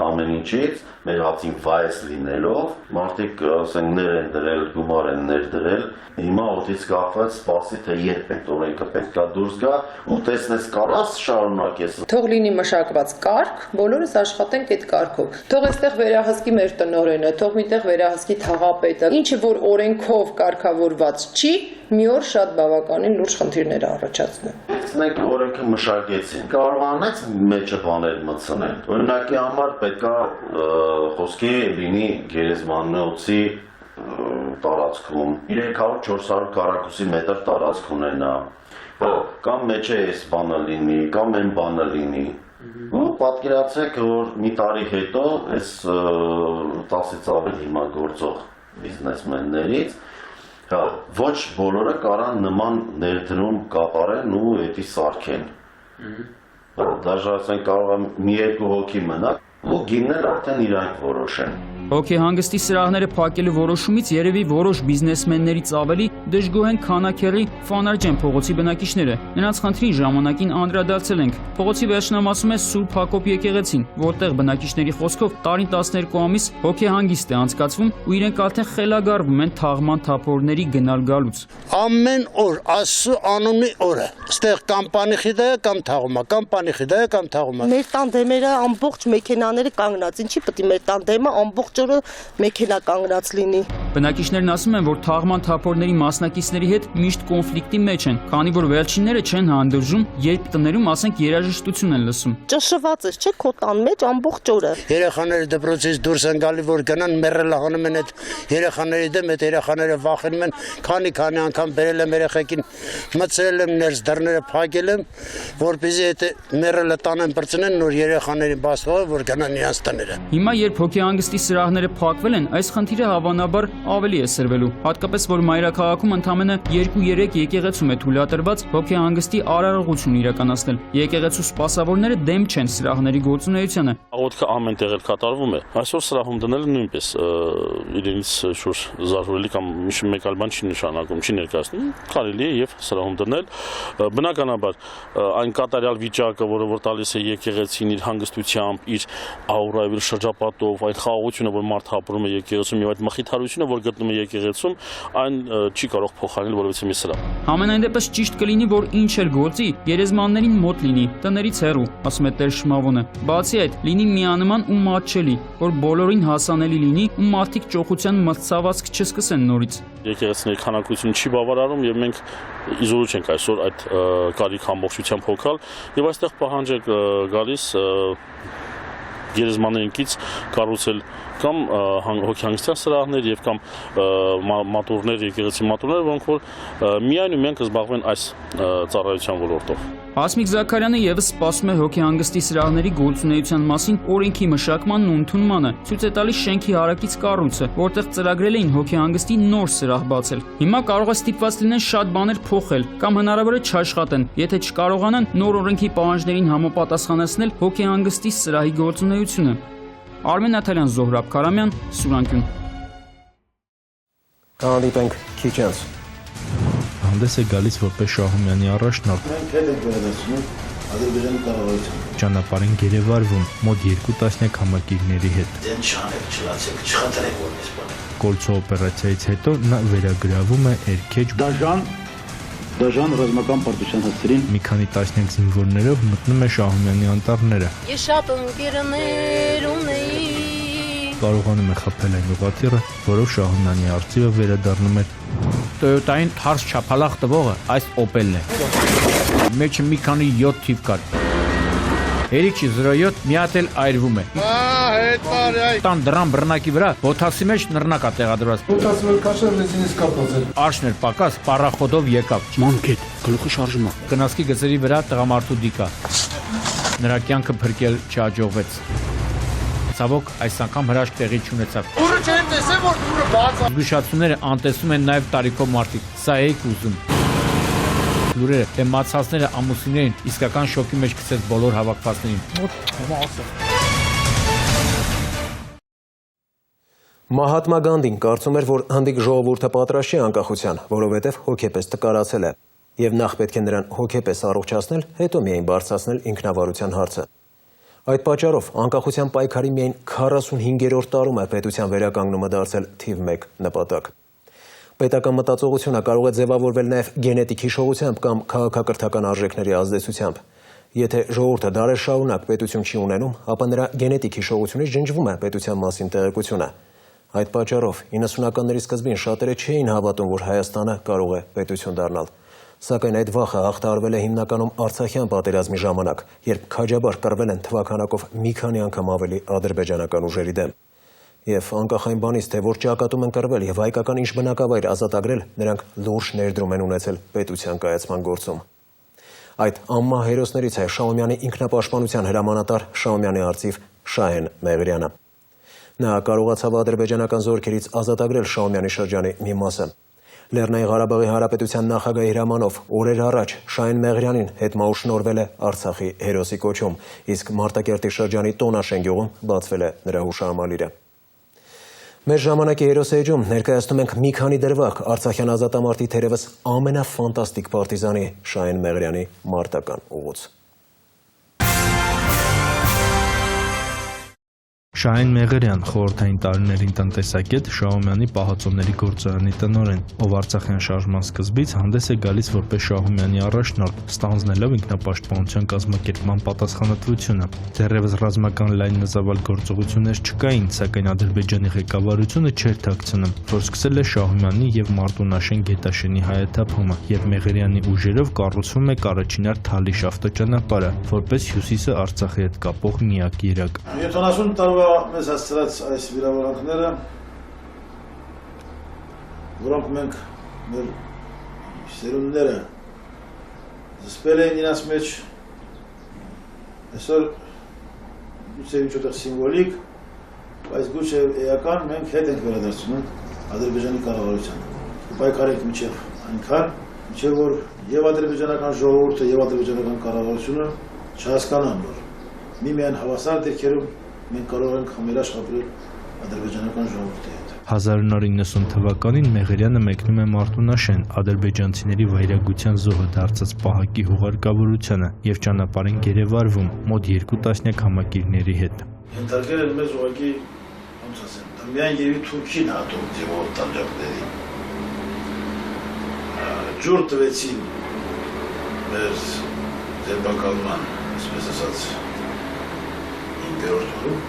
ամեն ինչից, մեր հացին վայես լինելով, մարդիկ ասենք ներ են դրել, գումար են ներդրել, հիմա օդից կախված սպասի, թե երբ այդ օրենքը պետք է դուրս գա ու տեսնես կարաս շարունակես։ Թող լինի մշակված կարգ, բոլորս աշխատենք այդ կարգով։ Թող այստեղ վերահսկի մեր տնօրենը, թող միտեղ վերահսկի թաղապետը։ Ինչը որ օրենքով կարգավորված չի, մի օր շատ բավականին լուրջ խնդիրներ առաջացնում։ Մենք օրենքը մշակեցին։ Կարողանանք մեջը բաներ մտցնել։ Օրինակի համար պետք է խոսքի լինի գերեզմանոցի տարածքում 300-400 քառակուսի մետր տարածք ունենա։ Կամ մեջը այս բանը լինի, կամ այն բանը լինի։ Ու պատկերացրեք, որ մի տարի հետո այս 10-ից ավելի հիմա գործող բիզնեսմեններից ոչ բոլորը կարան նման ներդրում կատարեն ու էդի սարքեն։ Դաժե ասենք կարող է մի երկու հոգի մնա ու գիններ արդեն իրանք որոշեն։ Հոգեհանգստի սրահները փակելու որոշումից երևի որոշ բիզնեսմեններից ավելի դժգոհ են Քանաքեռի Ֆանարջեն փողոցի բնակիչները։ Նրանց խնդրին ժամանակին անդրադարձել ենք։ Փողոցի վերջնամասում է Սուրբ Հակոբ եկեղեցին, որտեղ բնակիչների խոսքով տարին 12 ամիս հոգեհանգիստ է անցկացվում ու իրենք արդեն խելագարվում են թաղման թափորների գնալ-գալուց։ Ամեն օր Աստծո անունի օրը ստեղ կամ պանիխիդա է կամ թաղում է, կամ պանիխիդա է կամ թաղում է։ Մեր տանդեմերը ամբողջ մեքենաները կանգնած, ինչի պետք է մեր տանդեմը ամբողջ օրը մեքենա կանգնած լինի։ Բնակիչներն ասում են, որ թաղման թափորների մասնակիցների հետ միշտ կոնֆլիկտի մեջ են, քանի որ վերջինները չեն հանդուրժում, երբ տներում, ասենք, երաժշտություն են լսում։ Ճշշված է, չէ՞, քո տան մեջ ամբողջ օրը։ Երեխաները դպրոցից դուրս են գալի, որ գնան մեռելը հանում են այդ երեխաների դեմ, այդ երեխաները վախենում են, քանի անգամ բերել եմ երեխեքին, մցրել եմ ներս դռները փակել եմ, որպեսզի այդ մեռելը տանեն բրցնեն, նոր երեխաներին բացվող, որ գնան իրենց տները։ Հիմա երբ հոգեհանգստի սրահները փակվել են, այս խնդիրը հավանաբար ավելի է սրվելու, հատկապես որ մայրաքաղաքում ընդամենը 2-3 եկեղեցում է թույլատրված հոգեհանգստի արարողություն իրականացնել։ Եկեղեցու սպասավորները դեմ չեն սրահների գործունեությանը։ Աղոթքը ամեն տեղ կատարվում է։ Այսօր սրահում դնելը նույնպես իրենից շուտ զարհուրելի կամ մեկ այլ բան չի նշանակում, չի ներկայացնում։ Կարելի է եւ սրահում դնել։ Բնականաբար այն կատարյալ վիճակը, որը որ տալիս է եկեղեցին իր հանգստությամբ, իր աուրայով, իր շրջապատով, այդ խաղաղությունը, որ մարդը ապրում է եկեղեցում, եւ այդ մխիթարությունը, որ գտնում է եկեղեցում, այն չի կարող փոխարինել որևէ մի սրահ։ Համենայն դեպս ճիշտ կլինի, որ ինչ էլ գործի, գերեզմաններին մոտ լինի, տներից հեռու, ասում է Տեր Շմավոնը։ Բացի այդ, լինի միանման ու մատչելի, որ բոլորին հասանելի լինի ու մարդիկ ճոխության մրցավազք չսկսեն նորից։ Եկեղեցիների քանակությունը չի բավարարում եւ մենք իզորու չենք այսօր այդ կարիք ամբողջությամբ հոգալ եւ այստեղ պահանջ է գալիս գերեզմաներից կառուցել կամ հոգեհանգստյան սրահներ եւ կամ մատուրներ, եկեղեցի մատուրներ, որոնք որ միայն ու միայն կզբաղվեն այս ծառայության ոլորտով։ Հասմիկ Զաքարյանը եւս սպասում է հոգեհանգստի սրահների գործունեության մասին օրենքի մշակմանն ու ընդունմանը, ցույց է տալիս շենքի հարակից կառույցը, որտեղ ծրագրել էին հոգեհանգստի նոր սրահ բացել։ Հիմա կարող է ստիպված լինեն շատ բաներ փոխել կամ հնարավոր է չաշխատեն, եթե չկարողանան նոր օրենքի պահանջներին համապատասխանեցնել հոգեհանգստի սրահի գործունեությունը։ Արմեն Նաթալյան, Զոհրաբ Քարամյան, Սուրանկյուն։ Հանդիպենք քիչ անց։ Հանդես է գալիս որպես Շահումյանի առաջնորդ։ Մենք հետ ենք վերադարձնում Ադրբեջանի կառավարությանը։ Ճանապարհին գերեվարվում մոտ 2 տասնյակ համակիրների հետ։ Դեն չանեք, չլացեք, չխնդրեք որպես բան։ Կոլցո օպերացիայից հետո նա վերագրավում է Էրքեջ Դաժան ռազմական պարտության հասցրին մի քանի տասնյակ զինվորներով մտնում է Շահումյանի անտառները։ Ես շատ ընկերներ ունեի։ Կարողանում է խփել այն ուղղաթիռը, որով Շահումյանի արծիվը վերադառնում է Toyota-ին թարս չափալախ տվողը այս Opel-ն է։ Մեջը մի քանի 7 թիվ կար։ Հերիքի 07 մի հատ էլ այրվում է։ Տան դրան բռնակի վրա բոթասի մեջ նռնակա տեղադրված։ Բոթասը որ քաշել լեզինից կապած է։ Արշն էր պակաս, պարախոդով եկավ։ Մանկետ, գլուխը շարժում է։ Գնացքի գծերի վրա տղամարդու դիկա։ Նրա կյանքը փրկել չհաջողվեց։ Ցավոք, այս անգամ հրաշք տեղի չունեցավ։ Ուրը չեն տեսել, որ դուրը բաց է։ Զգուշացումները անտեսում են նաև տարիքով մարդիկ։ Սա էիք ուզում։ Լուրերը, թե մացածները ամուսիններին իսկական շոկի մեջ գցեց բոլոր հավաքվածներին։ Մահատմա Գանդին կարծում էր, որ հնդիկ ժողովուրդը պատրաստ չի անկախության, որովհետև հոգեպես տկարացել է, եւ նախ պետք է նրան հոգեպես առողջացնել, հետո միայն բարձրացնել ինքնավարության հարցը։ Այդ պատճառով անկախության պայքարի միայն 45-րդ տարում է պետության վերականգնումը դարձել թիվ 1 նպատակ։ Պետական մտածողությունը կարող է ձևավորվել նաև գենետիկ հիշողությամբ կամ քաղաքակրթական արժեքների ազդեցությամբ։ Եթե ժողովուրդը դարեր շարունակ պետություն չի ունենում, ապա նրա գենետիկ հիշողությունից ջնջվում է պետության մասին տեղեկությունը։ Այդ պատճառով 90-ականների սկզբին շատերը չէին հավատում, որ Հայաստանը կարող է պետություն դառնալ։ Սակայն այդ վախը հաղթահարվել է հիմնականում Արցախյան պատերազմի ժամանակ, երբ քաջաբար կռվել են թվականակով մի քանի անգամ ավելի ադրբեջանական ուժերի դեմ։ Եվ անկախ այն բանից, թե որ ճակատում են կռվել եւ հայկական ինչ բնակավայր ազատագրել, նրանք լուրջ ներդրում են ունեցել պետության կայացման գործում։ Այդ անմահ հերոսներից է Շահումյանի ինքնապաշտպանության հրամանատար Շահումյանի արծիվ Շահեն Մեղրյանը։ Նա կարողացավ ադրբեջանական զորքերից ազատագրել Շահումյանի շրջանի մի մասը։ Լեռնային Ղարաբաղի Հանրապետության նախագահի հրամանով օրեր առաջ Շահեն Մեղրյանին հետմահուշնորվել է Արցախի հերոսի կոչում, իսկ Մարտակերտի շրջանի Տոնաշեն գյուղում բացվել է նրա հուշահամալիրը։ Մեր ժամանակի հերոսի էջում ներկայացնում ենք մի քանի դրվագ Արցախյան ազատամարտի թերևս ամենաֆանտաստիկ պարտիզանի Շահեն Մեղրյանի մարտական ուղուց։ Շահեն Մեղրյան, խորհրդային տարիներին տնտեսագետ, Շահումյանի պահածոների գործարանի տնօրեն, ով Արցախյան շարժման սկզբից հանդես է գալիս որպես Շահումյանի առաջնորդ, ստանձնելով ինքնապաշտպանության կազմակերպման պատասխանատվությունը։ Դեռևս ռազմական լայնազավալ գործողություններ չկային, սակայն Ադրբեջանի ղեկավարությունը չէր թաքցնում, որ սկսել է Շահումյանի եւ Մարտունաշեն գետաշենի հայաթափումը, եւ Մեղրյանի ուժերով կառուցվում է Կարաչինար Թալիշ ավտոճանապարհը, որպես Հյուսիսը Արցախի հետ կապող միակ երակ։ 70 տարվա մեզ հասցրած այս վիրավորանքները, որոնք մենք մեր սերունդները զսպել էին իրաց մեջ, այսօր գուցե ինչ-որ սիմվոլիկ, բայց գուցե էական մենք հետ ենք վերադարձնում Ադրբեջանի կառավարությանը։ Պայքարենք մինչև այնքան, մինչև որ եւ ադրբեջանական ժողովուրդը եւ ադրբեջանական կառավարությունը չհասկանան, որ միմիայն հավասար դեպքերում մենք կարող ենք համերաշխ ապրել ադրբեջանական ժողովրդի հետ։ 1990 թվականին Մեղրյանը մեկնում է Մարտունաշեն, ադրբեջանցիների վայրագության զոհը դարձած պահակի հուղարկավորությանը եւ ճանապարհին գերեվարվում մոտ 2 տասնյակ համակիրների հետ։ Ենթարկել են մեզ ուղղակի ոնց ասեմ, դա միայն երևի Թուրքին հատուկ ձևով տանջակների ջուր տվեցին մեր ձերբակալման, այսպես ասած, 5-րդ օրում,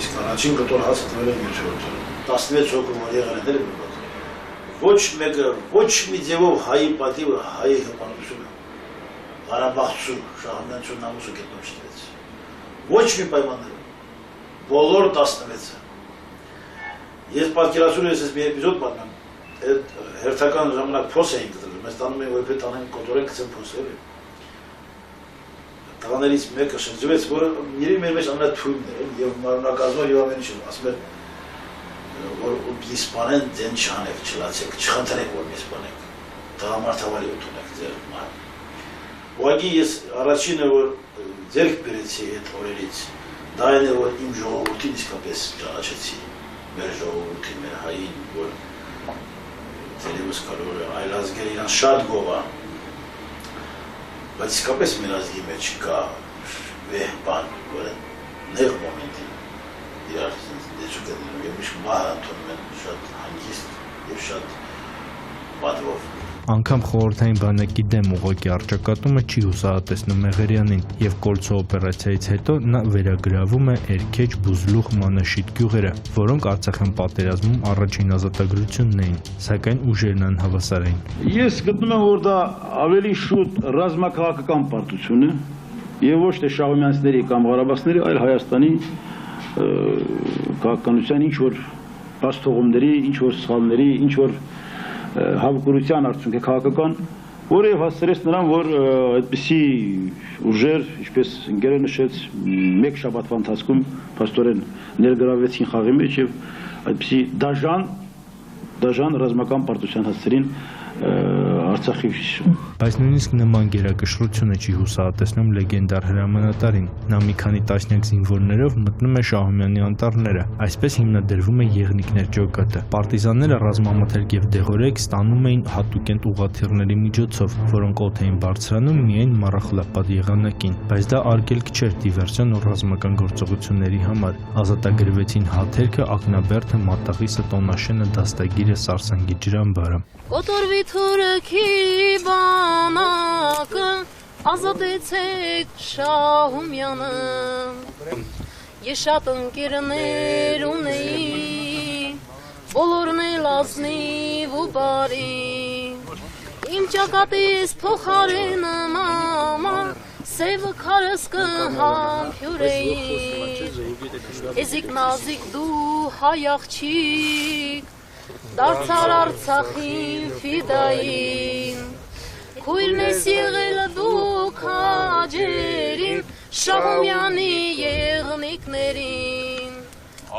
իսկ առաջին կտոր հացը տվել են 7-րդ օրում, 16 հոգու որ եղել են ոչ մեկը, ոչ մի ձևով հայի պատիվը, հայի հպանությունը, Ղարաբաղցու, Շահումյանցու նամուսը գետնով չտվեց, ոչ մի պայմաններում, բոլոր 16-ը, ես պատկերացնում ես մի էպիզոդ պատմեմ, հերթական ժամանակ փոս էին գտել, մեզ տանում էին որպես տանեն կոտորեն գցեն փոսել։ Տղաներից մեկը շրջվեց, որը երևի մեր մեջ ամենաթույնն էր, եւ մարմնակազմով եւ ամեն ինչ, ասում էր, որ իսպանեն դեն չանեք, չլացեք, չխնդրեք, որ իսպանեք, տղամարդավարի ուտունեք ձեր մահ։ Ուղղակի ես առաջինը, որ ձերք բերեցի այդ օրերից, դա այն է, որ իմ ժողովրդին իսկապես ճանաչեցի, մեր ժողովրդին, մեր հային, որ Տերևս կարող է այլազգեր իրան շատ գովա, բայց իսկապես մեր ազգի մեջ կա վեհ բան, որ նեղ մոմենտին իրար դեչուկ է դնում և միշտ մահը ընդունում են շատ հանգիստ և շատ պատվով։ Անգամ խորհրդային բանակի դեմ ուղղակի առճակատումը չի հուսահատեցնում Մեղերյանին և Կոլցո օպերացիայից հետո նա վերագրավում է Էրքեջ, Բուզլուխ, Մանաշիտ գյուղերը, որոնք Արցախյան պատերազմում առաջին ազատագրությունն էին, սակայն ուժերն անհավասար էին։ Ես գտնում եմ, որ դա ավելի շուտ ռազմաքաղաքական պարտություն է և ոչ թե Շահումյանցների կամ Ղարաբաղցիների, այլ Հայաստանի քաղաքականության ինչ-որ բացթողումների, ինչ-որ սխալների, ինչ-որ հավկուրության արդյունք է քաղաքական, որը հասցրեց նրան, որ այդպիսի ուժեր, ինչպես ընկերը նշեց, մեկ շաբաթվա ընթացքում փաստորեն ներգրավվեցին խաղի մեջ և այդպիսի դաժան ռազմական պարտության հասցրին Արցախի։ Բայց նույնիսկ նման գերակշռությունը չի հուսահատեցնում լեգենդար հրամանատարին։ Նա մի քանի տասնյակ զինվորներով մտնում է Շահումյանի անտառները։ Այսպես հիմնադրվում է Եղնիկներ ջոկատը։ Պարտիզանները ռազմամթերք և դեղորայք ստանում էին հատուկենտ ուղղաթիռների միջոցով, որոնք օդ էին բարձրանում միայն Մառախլապատ եղանակին։ Բայց դա արգելք չէր դիվերսիոն ու ռազմական գործողությունների համար։ Ազատագրվեցին Հաթերքը, Ակնաբերդը, Մատաղիսը, Տոնաշենը, Դաստագիրը, Սարսանգի ջրամբարը։ Կոտորվի թուրքի բանակը, ազատեցեք Շահումյանը, ես շատ ընկերներ ունեի, բոլորն էլ ազնիվ ու բարի, իմ ճակատիս փոխարենը մամա, սևը քարս կհամբյուրեի, էզիկ նազիկ դու հայ աղջիկ, դարձար Արցախին ֆիդային, քույրն ես եղել դու քաջերին, Շահումյանի եղնիկներին։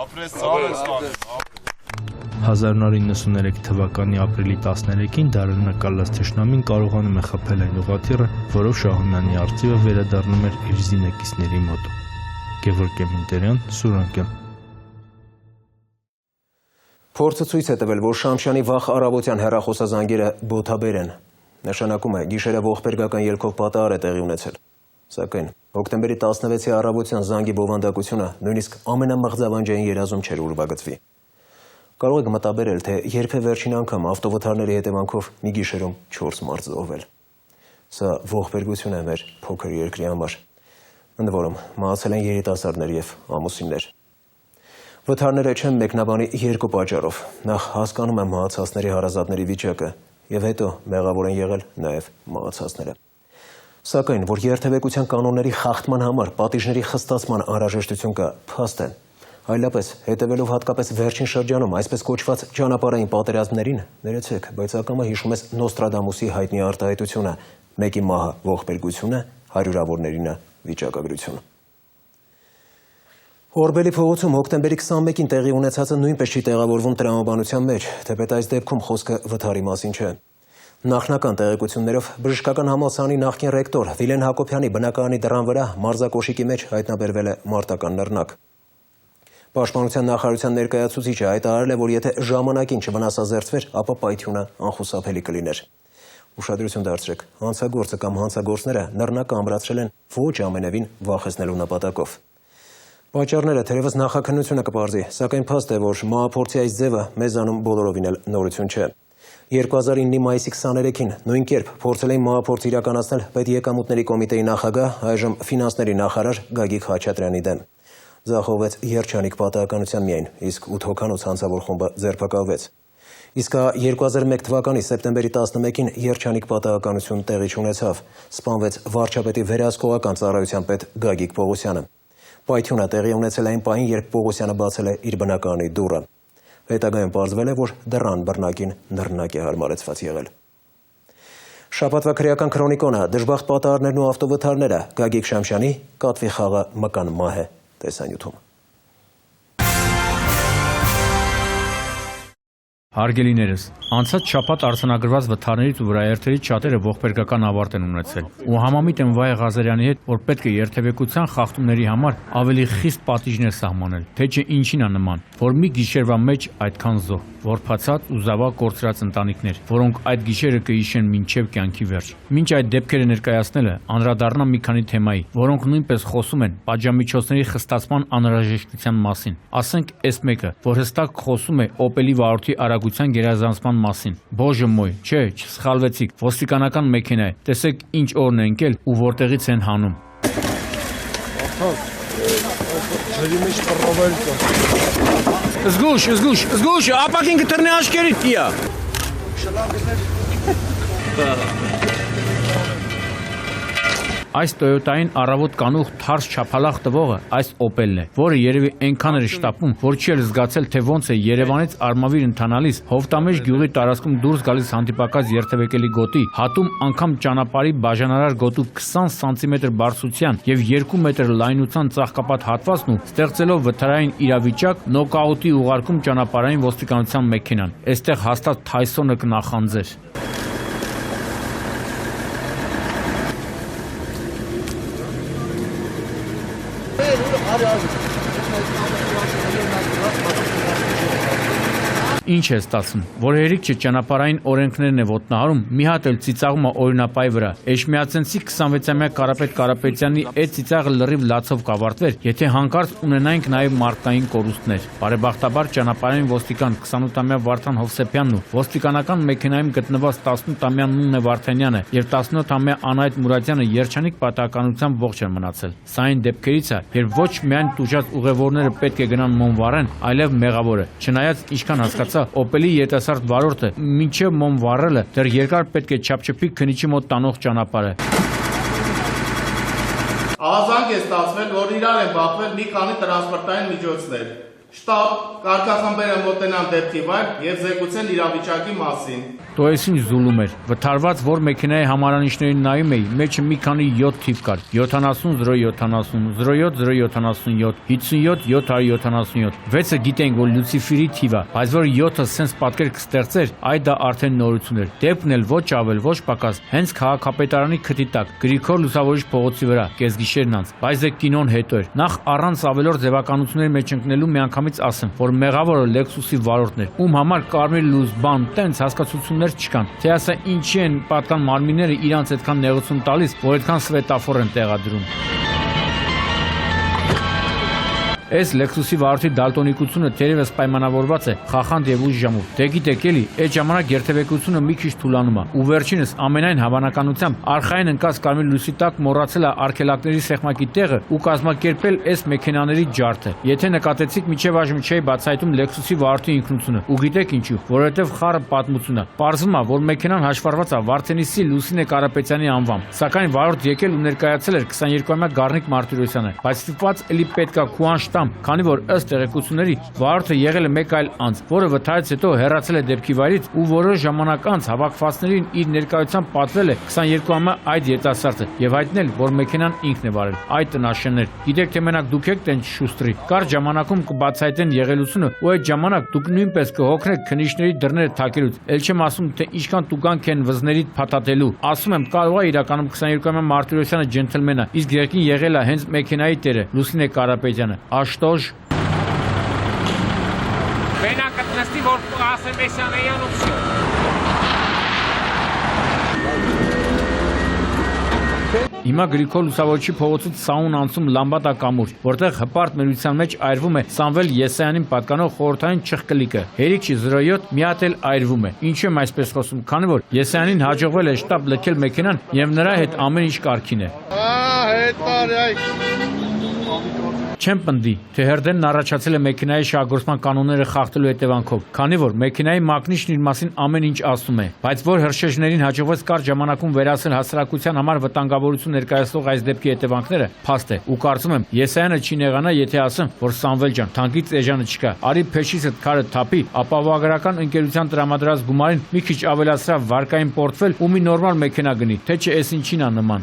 Ապրես Սարեստան։ 1993 թվականի ապրիլի 13-ին դարանակալած թշնամին կարողանում է խփել այն ուղղաթիռը, որով Շահումյանի արծիվը վերադառնում էր իր զինակիցների մոտ։ Գևորգ Կեմինտերյան, Սուրանկյան։ Փորձը ցույց է տվել, որ Շամշյանի վաղ առավոտյան հեռախոսազանգերը բոթաբեր են։ Նշանակում է, գիշերը ողբերգական ելքով պատահար է տեղի ունեցել։ Սակայն հոկտեմբերի 16-ի առավոտյան զանգի բովանդակությունը նույնիսկ ամենամղձավանջային երազում չէր ուրվագծվի։ Կարող եք մտաբերել, թե երբ է վերջին անգամ ավտովթարների հետևանքով մի գիշերում 4 մարդ զոհվել։ Սա ողբերգություն է մեր փոքր երկրի համար։ Ընդ որում, մահացել են երիտասարդներ և ամուսիններ։ Վթարները չեն մեկնաբանի երկու պատճառով։ Նախ հասկանում եմ մահացածների հարազատների վիճակը, և հետո մեղավոր են եղել նաև մահացածները։ Սակայն, որ երթևեկության կանոնների խախտման համար պատիժների խստացման անհրաժեշտություն կա, փաստ է։ Այլապես, հետևելով հատկապես վերջին շրջանում այսպես կոչված ճանապարհային պատերազմներին, ներեցեք, բայց ակամա հիշում ես Նոստրադամուսի հայտնի արտահայտությունը՝ մեկի մահը ողբերգությունը, հարյուրավորներինը վիճակագրություն։ Օրբելի փողոցում հոկտեմբերի 21-ին տեղի ունեցածը նույնպես չի տեղավորվում տրամաբանության մեջ, թեպետ այս դեպքում խոսքը վթարի մասին չէ։ Նախնական տեղեկություններով բժշկական համալսարանի նախկին ռեկտոր Վիլեն Հակոբյանի բնակարանի դռան վրա մարզակոշիկի մեջ հայտնաբերվել է մարտական նռնակ։ Պաշտպանության նախարարության ներկայացուցիչը հայտարարել է, որ եթե ժամանակին չվնասազերծվեր, ապա պայթյունը անխուսափելի կլիներ։ Ուշադրություն դարձրեք, հանցագործը կամ հանցագործները նռնակը ամրացրել են ոչ ամենևին վախեցնելու նպատակով։ Պատճառները թերևս նախաքննությունը կպարզի, սակայն փաստ է, որ մահափորձի այս ձևը մեզանում բոլորովին էլ նորություն չէ։ 2009-ի մայիսի 23-ին նույն կերպ փորձել էին մահափորձ իրականացնել Պետեկամուտների կոմիտեի նախագահ, այժմ ֆինանսների նախարար Գագիկ Խաչատրյանի դեմ։ Ձախողվեց երջանիկ պատահականության միայն, իսկ 8 հոգանոց հանցավոր խումբը ձերբակալվեց։ Իսկ 2001 թվականի սեպտեմբերի 11-ին երջանիկ պատահականություն տեղի չունեցավ, սպանվեց վարչապետի վերահսկողական ծառայության պետ Գագիկ Պողոսյանը։ Պայթյունը տեղի ունեցել այն պահին, երբ Պողոսյանը բացել է իր բնակարանի դուռը։ Հետագայում պարզվել է, որ դռան բռնակին նռնակ է հարմարեցված եղել։ Շաբաթվա քրեական քրոնիկոնը, դժբախտ պատահարներն ու ավտովթարները, Գագիկ Շամշյանի կատվի խաղը մկան մահ է տեսանյութում։ Հարգելիներս, անցած շաբաթ արձանագրված վթարներից ու վրաերթերից շատերը ողբերգական ավարտ են ունեցել։ Ու համամիտ եմ Վայե Ղազարյանի հետ, որ պետք է երթևեկության խախտումների համար ավելի խիստ պատիժներ սահմանել, թե չէ ինչին է նման, որ մի գիշերվա մեջ այդքան զոհ, որբացած ու զավակ կորցրած ընտանիքներ, որոնք այդ գիշերը կհիշեն մինչև կյանքի վերջ։ Մինչ այդ դեպքերը ներկայացնելը անդրադառնամ մի քանի թեմայի, որոնք նույնպես խոսում են պատժամիջոցների խստացման անհրաժեշտության մասին։ Ասենք այս մեկը, որ հստակ խոսում է Opel-ի վարորդի արագության գերազանցման մասին։ Բոժը մոյ, չէ, չսխալվեցիք, ոստիկանական մեքենա է։ Տեսեք ինչ օրն է ընկել ու որտեղից են հանում։ Զգուշ, ապակին կտրնի աշկերիդ տիա։ Այս Toyota-ին առավոտ կանուխ թարս չափալախ տվողը այս Opel-ն է, որը երևի այնքան էր շտապում, որ չի էլ զգացել, թե ոնց է Երևանից Արմավիր ընթանալիս Հովտամեջ գյուղի տարածքում դուրս գալիս հանդիպակաց երթևեկելի գոտի, հատում անգամ ճանապարհի բաժանարար գոտու 20 սանտիմետր բարձրության եւ 2 մետր լայնության ծաղկապատ հատվածն ու ստեղծելով վթարային իրավիճակ նոկաուտի ուղարկում ճանապարհային ոստիկանության մեքենան։ Այստեղ հաստատ Թայսոնը կնախանձեր։ Ինչ է ստացվում, որ հերիք չճանապարհային օրենքներն է ոտնահարում, մի հատ էլ ծիծաղում է օրինապայի վրա։ Էջմիածնցի 26-ամյա Կարապետ Կարապետյանի այդ ծիծաղը լրիվ լացով կավարտվեր, եթե հանկարծ ունենայինք նաև մարդկային կորուստներ։ Բարեբախտաբար ճանապարհային ոստիկան 28-ամյա Վարդան Հովսեփյանն ու ոստիկանական մեքենայում գտնված 18-ամյա Նունե Վարդանյանը եւ 17-ամյա Անահիտ Մուրադյանը երջանիկ պատահականությամբ ողջ են մնացել։ Սա այն դեպքերից է, երբ ոչ միայն տուժած ուղևորները պետք է գնան մոմ վառեն, այլև մեղավորը։ Չնայած ինչքան հասկացա Opel-ի երիտասարդ վարորդը մինչև մոմ վառելը դեռ երկար պետք է չափչփի քնիչի մոտ տանող ճանապարհը։ Ահազանգ է ստացվել, որ իրար են բախվել մի քանի տրանսպորտային միջոցներ։ Շտաբ, կարգախմբերը մոտենան դեպքի վայր եւ զեկուցեն իրավիճակի մասին։ Տոեսին զուլում էր, վթարված, որ մեքենայի համարանիշներին նայում էի, մեջը մի քանի 7 թիվ կար, 70-070, 07-077, 57-777, 6-ը գիտենք, որ Լուցիֆերի թիվ է, բայց որ 7-ը սենց պատկեր կստեղծեր, այդ դա արդեն նորություն էր, դեպքն էլ ոչ ավել, ոչ պակաս, հենց քաղաքապետարանի քթի տակ, Գրիգոր Լուսավորիչ փողոցի վրա, կեսգիշերն անց, բայց դե կինոն հետո էր, նախ առանց ավելորդ ձևականությունների մեջ ընկնելու միանգամից ասեմ, որ մեղավորը Lexus-ի վարորդն էր, ում համար կարմիր լույս, բան, տենց հասկացություններ չկան, թե ասա ինչի են պատկան մարմինները իրանց այդքան նեղություն տալիս, որ այդքան սվետաֆոր են տեղադրում։ Այս Lexus-ի վարորդի դալտոնիկությունը թերևս պայմանավորված է խախանդ եւ ուժ ժամով։ Դե գիտեք էլի, այդ ժամանակ երթևեկությունը մի քիչ թուլանում է, ու վերջինս ամենայն հավանականությամբ արխային ընկած կարմիր լույսի տակ մոռացել է արգելակների սեղմակի տեղը ու կազմակերպել այս մեքենաների ջարդը։ Եթե նկատեցիք, միջև այժմ չէի բացահայտում Lexus-ի վարորդի ինքնությունը, ու գիտեք ինչու, որովհետեւ խառը պատմություն է։ Պարզվում է, որ մեքենան հաշվառված է Վարդենիսի Լուսինե Կարապետյանի անվամբ, սակայն վարորդ եկել ու ներկայացել էր 22-ամյա Գառնիկ Մարտիրոսյանը, բայց ստիպված էլի պետքա քուան քանի որ ըստ տեղեկությունների վարորդը եղել է մեկ այլ անձ, որը վթարից հետո հեռացել է դեպքի վայրից ու որոշ ժամանակ անց հավաքվածներին իր ներկայությամբ պատվել է 22-ամյա այդ երիտասարդը եւ հայտնել, որ մեքենան ինքն է վարել։ Այդ տնաշեններ, գիտեք թե մենակ դուք եք տենց շուստրի, կար ժամանակում կբացահայտեն եղելությունը ու այդ ժամանակ դուք նույնպես կհոգնեք քնիչների դռները թակելուց։ Էլ չեմ ասում թե ինչքան տուգանք են վզներից փաթաթելու։ Ասում եմ, կարող է իրականում 22-ամյա Մարտիրոսյանը ջենթլմեն է, իսկ երկին եղել է հենց մեքենայի տերը Լուսինե Կարապետյանը։ Աշտոժ Venga, nasti vor ասեմ Հիմա Գրիգոր Լուսավորչի փողոցից սահուն անցում Լամբադա կամուր, որտեղ հպարտ մերության մեջ այրվում է Սամվել Եսայանին պատկանող խորհրդային չղկլիկը։ Հերիք 07 մի հատ էլ այրվում է։ Ինչու եմ այսպես խոսում, քանի որ Եսայանին հաջողվել է շտապ լքել մեքենան եւ նրա հետ ամեն ինչ կարգին է։ Չեմ պնդի, թե Հերդենն առաջացել է մեքենայի շահագործման կանոնները խախտելու հետևանքով, քանի որ մեքենայի մակնիչն իր մասին ամեն ինչ ասում է, բայց որ հրշեջներին հաջողվեց կարճ ժամանակում վերացնել հասարակության համար վտանգավորություն ներկայացնող այս դեպքի հետևանքները, փաստ է, ու կարծում եմ, Եսայանը չի նեղանա, եթե ասեմ, որ Սամվել ջան, թանկից էժանը չկա, արի փեշիսդ քարը թափի, ապահովագրական ընկերության տրամադրած գումարին մի քիչ ավելացրավ վարկային պորտֆել ու մի նորմալ մեքենա գնի, թե չէ էս ինչին ա նման։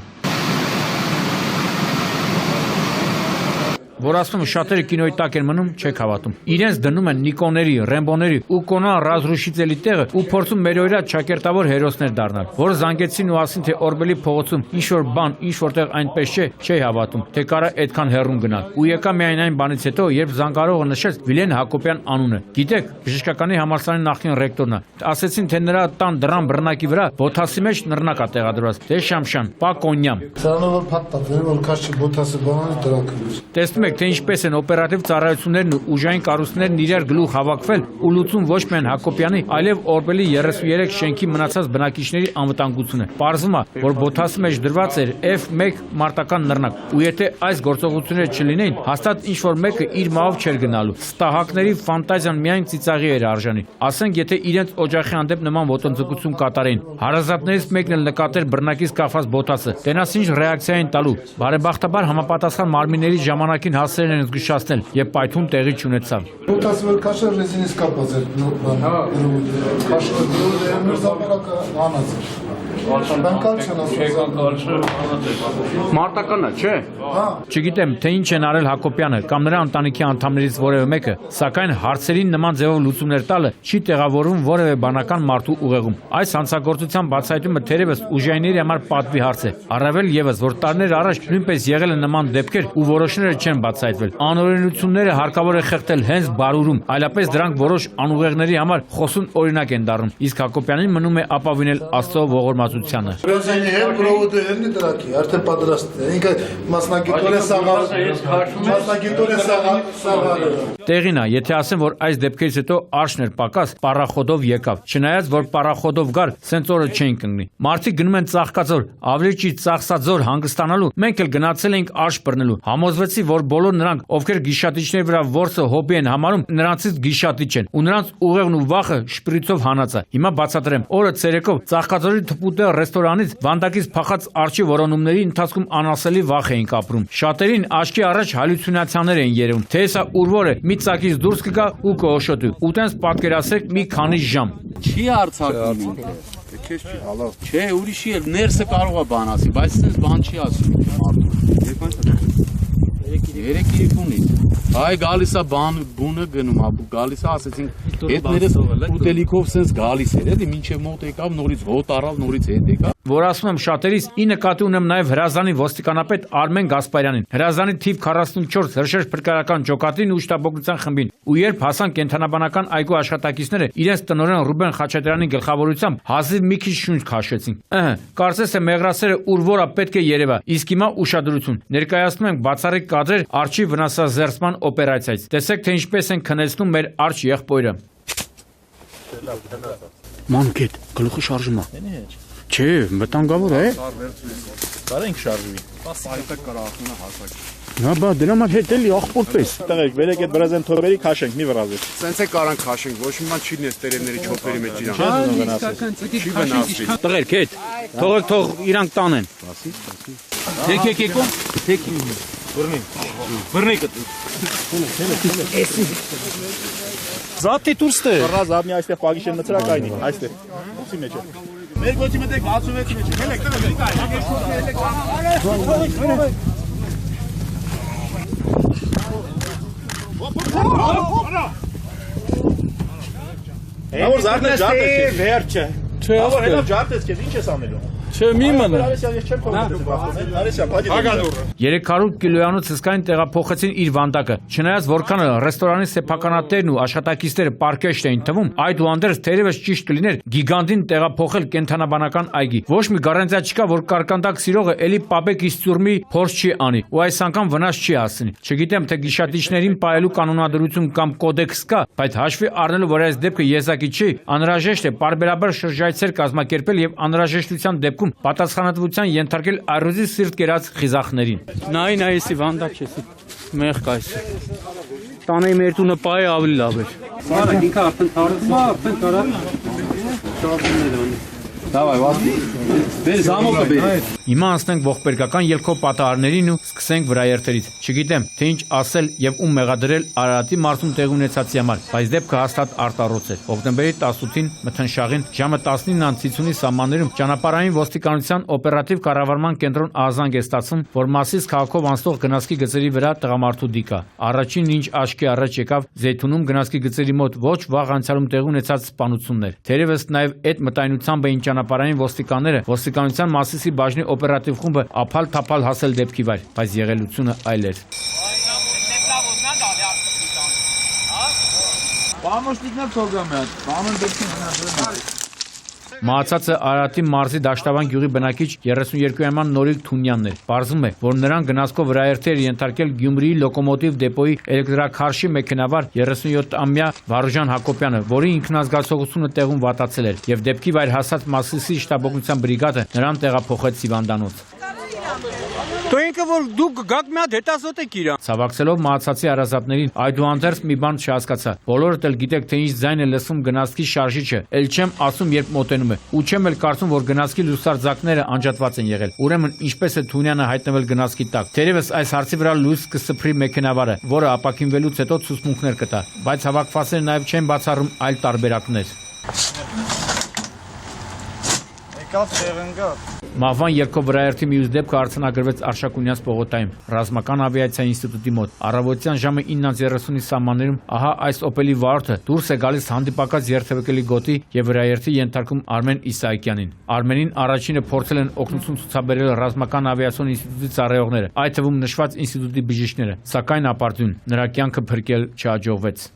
Որ ասում շատերը կինոյի տակ են մնում, չեք հավատում։ Իրենց դնում են Նիկոնների, Ռեմբոների ու Կոնան Ռազրուշիցելի տեղը ու փորձում մերօրյա ճակերտավոր հերոսներ դառնալ։ Որ զանգեցին ու ասին, թե Օրբելի փողոցում ինչ որ բան, ինչ որտեղ այնպես չէ, չի հավատում, թե կարա այդքան հեռուն գնալ։ Ու եկա միայն այն բանից հետո, երբ զանգարողը նշեց Վիլեն Հակոբյան անունը։ Գիտեք, բժշկականի համալսարանի նախկին ռեկտորն է։ Ասեցին, թե նրա տան դռան բռնակի վրա Բոթասի մեջ նռնակ է տեղադրված։ Դե Շամշան, Պակոնյամ։ Սրանով պատտատել, որ քաշի Բոթասի բանալի դրակը։ Տեսնում եք, թե ինչպես են օպերատիվ ծառայություններն ու ուժային կառույցներն իրար գլուխ հավաքվել ու լուծում ոչ միայն Հակոբյանի, այլև Օրբելի 33 շենքի մնացած բնակիչների անվտանգությունը։ Պարզվում է, որ Բոթասի մեջ դրված էր F1 մարտական նռնակ, ու եթե այս գործողությունները չլինեին, հաստատ ինչ որ մեկը իր մահով չէր գնալու։ Ստահակների ֆանտազիան միայն ծիծաղի էր արժանի։ Ասենք, եթե իրենց օջախի հանդեպ նման ոտնձգություն կատարեին, հարազատներից մեկն էլ նկատեր բռնակից կախված Բոթասը, տենաս ինչ ռեակցիա են տալու։ Բարեբախտաբար համապատասխան մարմինների ժամանակին հասցրել են զգուշացնել եւ պայթուն տեղի չունեցավ։ Բոթասը որ քաշը ռեզինից կապած էր, քաշը մերզապարակը անած էր։ Մարտականա, չէ։ Չգիտեմ, թե ինչ են արել Հակոբյանը կամ նրա ընտանիքի անդամներից որևէ մեկը, սակայն հարցերին նման ձևով լուծումներ տալը չի տեղավորվում որևէ բանական մարդու ուղեղում։ Այս հանցագործության բացահայտումը թերևս ուժայինների համար պատվի հարց է։ Առավել եւս, որ տարիներ առաջ նույնպես եղել են նման դեպքեր ու որոշները չեն բացահայտվել։ Անօրենությունները հարկավոր է խեղդել հենց բարուրում, այլապես դրանք որոշ անուղեղների համար խոսուն օրինակ են դառնում։ Իսկ Հակոբյանին մնում է ապավինել Աստծո ողորմածությանը։ Ռեզինի հետ պրովոդը երնի դրակի, արդեն պատրաստ է։ Ինքը մասնագիտորեն սաղարը։ Տեղին է, եթե ասեմ, որ այս դեպքերից հետո արշն էր պակաս, պարախոդով եկավ։ Չնայած, որ պարախոդով գար, սենց օրը չէին կանգնի։ Մարդիկ գնում են Ծաղկաձոր, ավելի ճիշտ Ծաղսաձոր հանգստանալու, մենք էլ գնացել էինք արշ բռնելու։ Համոզվեցի, որ բոլոր նրանք, ովքեր գիշատիչների վրա որսը հոբի են համարում, նրանցից գիշատիչ են, ու նրանց ուղեղն ու վախը շպրիցով հանած է։ Հիմա բացատրեմ, օրը ցերեկով Ծաղկաձորի թփուտե ռեստորանից Վանդակից փախած արջի որոնումների ընթացքում անասելի վախ էինք ապրում։ Շատերին աչքի առաջ հալյուցինացիաներ էին երևում, թե հեսա ուրվոր է, մի ծակից դուրս կգա ու կօշոտի։ Ու տենց պատկերացրեք մի քանի ժամ։ Չի արցակվում։ Չէ, ուրիշի էլ ներսը կարող է բան ասի, բայց sense բան չի ասում մարդու։ Երեք ունի։ Այ գալիս է բան բունը գնում, ապու գալիս է, ասեցինք, հետներս ուտելիքով sense գալիս էր, էլի մինչև մոտ եկավ, նորից հոտ առավ, նորից հետ եկավ։ Որ ասում եմ շատերից, ի նկատի ունեմ նաև Հրազդանի ոստիկանապետ Արմեն Գասպարյանին, Հրազդանի թիվ 44 հրշեջ փրկարարական ջոկատին ու շտաբօգնության խմբին։ Ու երբ հասան կենթանաբանական այգու աշխատակիցները իրենց տնօրեն Ռուբեն Խաչատրյանի գլխավորությամբ հազիվ մի քիչ շունչ քաշեցին։ Կարծես թե մեղրասերը ուր որա պետք է երևա, իսկ հիմա ուշադրություն։ Ներկայացնում ենք բացառիկ կադրեր արջի վնասազերծման օպերացիայից։ Տեսեք, թե ինչպես են քնեցնում մեր արջ եղբորը։ Մանկետ, գլուխը շարժում է։ Չէ, վտանգավոր է։ Կարենք շարժվի։ Պասայտը կրախնա հասակ։ Նա բա դրա համար հետ էլի աղբոր պես։ Տղեկ, վերեք այդ բրազենթորբերի քաշենք, մի վրազեք։ Սենց է կարանք քաշենք, ոչ մի բան չի նես տերևների չոփերի մեջ իրան։ Չէ, դու գնացես։ Չի վնասվի։ Տղերք, հետ։ Թող իրանք տանեն։ Եք եկում։ Եք։ Բռնի կտ։ Զատի դուրստե։ Բռնա զամի այստեղ պագիշեն նծրակայինի, այստեղ։ Ուսի մեջ է։ Մեր գոչի մտեք 66-ի մեջ։ Մելեք,Ավոր զարդը ջատ է, վերջը։ Չէ,ավոր հետո ջատ ես քեզ, ինչ ես անելու։ Չէ, մի մնա։ 300 կիլոյանոց հսկային տեղափոխեցին իր վանդակը։ Չնայած որքան ռեստորանի սեփականատերն ու աշխատակիցները պարկեշտ էին թվում, այդուհանդերձ թերևս ճիշտ կլիներ գիգանտին տեղափոխել կենթանաբանական այգի։ Ոչ մի գարանտիա չկա, որ կարկանդակ սիրողը էլի պապեկ իստյուրմի փորձ չի անի, ու այս անգամ վնաս չի հասցնի։ Չգիտեմ, թե գիշատիչներին պահելու կանոնադրություն կամ կոդեքս կա, բայց հաշվի առնելով, որ այս դեպքը եզակի չի, անհրաժեշտ է պարբերաբար շրջայցեր կազմակերպել եւ անհրաժեշտության դեպքում պատասխանատվության ենթարկել առյուծի սիրտ կերած խիզախներին։ Նայ էսի վանդակ չես։ Մեղք այս։ Տանեի մեր տունը պայ ավելի լավ էր։ Սարա ինքը արդեն թարեց, արդեն կարա։ Դավայ, վազի։ Բեր զամոկը բեր։ Հիմա անցնենք ողբերգական ելքով պատահարներին ու սկսենք վրաերթերից։ Չգիտեմ, թե ինչ ասել եւ ում մեղադրել Արարատի մարզում տեղի ունեցածի համար, բայց դեպքը հաստատ արտառոց էր։ Հոկտեմբերի 18-ին մթնշաղին ժամը 19:50-ի սահմաններում ճանապարհային ոստիկանության օպերատիվ կառավարման կենտրոն ահազանգ է ստացվում, որ Մասիս քաղաքով անցնող գնացքի գծերի վրա տղամարդու դիկա։ Առաջին ինչ աչքի առաջ եկավ Զեյթունում գնացքի գծերի մոտ ոչ վաղ անցյալում տեղի ունեցած սպանություններ։ Թերևս նաեւ այդ մտայնությամբ էին ճանապարհային ոստիկանները ոստիկանության Մասիսի բաժնի օպերատիվ խումբը ափալ-թափալ հասել դեպքի վայր, բայց եղելությունը այլ էր։ Մահացածը Արարատի մարզի Դաշտավան գյուղի բնակիչ 32-ամյա Նորիկ Թունյանն էր։ Պարզվում է, որ նրան գնացքով վրաերթի էր ենթարկել Գյումրիի լոկոմոտիվ դեպոյի էլեկտրաքարշի մեքենավար 37-ամյա Վարուժան Հակոբյանը, որի ինքնազգացողությունը տեղում վատացել էր, եւ դեպքի վայր հասած Մասիսի շտաբօգնության բրիգադը նրան տեղափոխեց հիվանդանոց։ Դու ինքը որ դուք գաք մի հատ հետազոտ եք իրան։ Ցավակցելով մահացածի հարազատներին, այդուհանդերձ մի բան չհասկացա։ Բոլորդ էլ գիտեք, թե ինչ ձայն է լսվում գնացքի շարժիչը, ել չեմ ասում, երբ մոտենում է, ու չեմ էլ կարծում, որ գնացքի լուսարձակները անջատված են եղել։ Ուրեմն ինչպես է Թունյանը հայտնվել գնացքի տակ։ Թերևս այս հարցի վրա լույս կսփռի մեքենավարը, որը ապակինվելուց հետո ցուցմունքներ կտա, բայց հավաքվածները նաև չեն բացառում այլ տարբերակներ։ Մահվան ելքով վրաերթի մյուս դեպքը արձանագրվեց Արշակունյաց պողոտայում, ռազմական ավիացիայի ինստիտուտի մոտ։ Առավոտյան ժամը 9:30-ի սահմաններում ահա այս օպելի վարորդը դուրս է գալիս հանդիպակաց երթևեկելի գոտի եւ վրաերթի ենթարկում Արմեն Իսահակյանին։ Արմենին առաջինը փորձել են օգնություն ցուցաբերել ռազմական ավիացիոն ինստիտուտի ծառայողները, այդ թվում նշված ինստիտուտի բժիշկները, սակայն ապարդյուն, նրա կյանքը փրկել չհաջողվեց։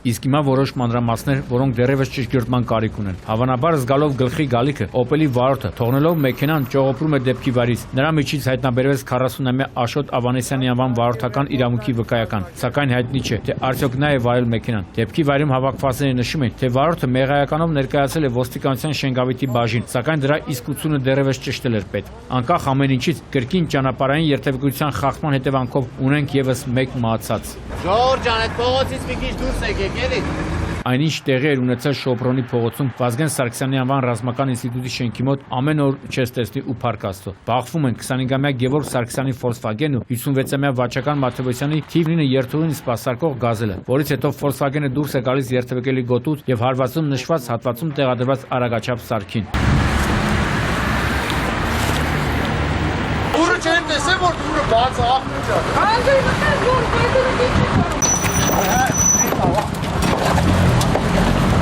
Իսկ հիմա որոշ մանրամասներ, որոնք դեռևս ճշգրտման կարիք ունեն։ Հավանաբար զգալով գլխի գալիքը, օպելի վարորդը թողնելով մեքենան ճողոպրում է դեպքի վայրից։ Նրա միջից հայտնաբերվեց 40-ամյա Աշոտ Ավանեսյանի անվան վարորդական իրավունքի վկայական, սակայն հայտնի չէ, թե արդյոք նա է վարել մեքենան։ Դեպքի վայրում հավաքվածները նշում են, թե վարորդը մեղայականով ներկայացել է ոստիկանության Շենգավիթի բաժին, սակայն դրա իսկությունը դեռևս ճշտել էր պետք։ Անկախ ամեն ինչից, կրկին ճանապարհային երթևեկության խախտման հետևանքով ունենք եւս մեկ մահացած։ Ժորժ ջան, այդ փողոցից մի քիչ դուրս եկեք։ Այնինչ տեղի էր ունեցել Շոպրոնի փողոցում Վազգեն Սարգսյանի անվան ռազմական ինստիտուտի շենքի մոտ ամեն օր չես տեսնի ու փառք Աստծո։ Բախվում են 25-ամյա Գևորգ Սարգսյանի Volkswagen-ը ու 56-ամյա Վաչական Մաթևոսյանի թիվ 9 երթուղին սպասարկող գազելը, որից հետո Volkswagen-ը դուրս է գալիս երթևեկելի գոտուց եւ հարվածում նշված հատվածում տեղադրված արագաչափ սարքին։ Ուրը չեն տեսել, որ դուրը բաց է,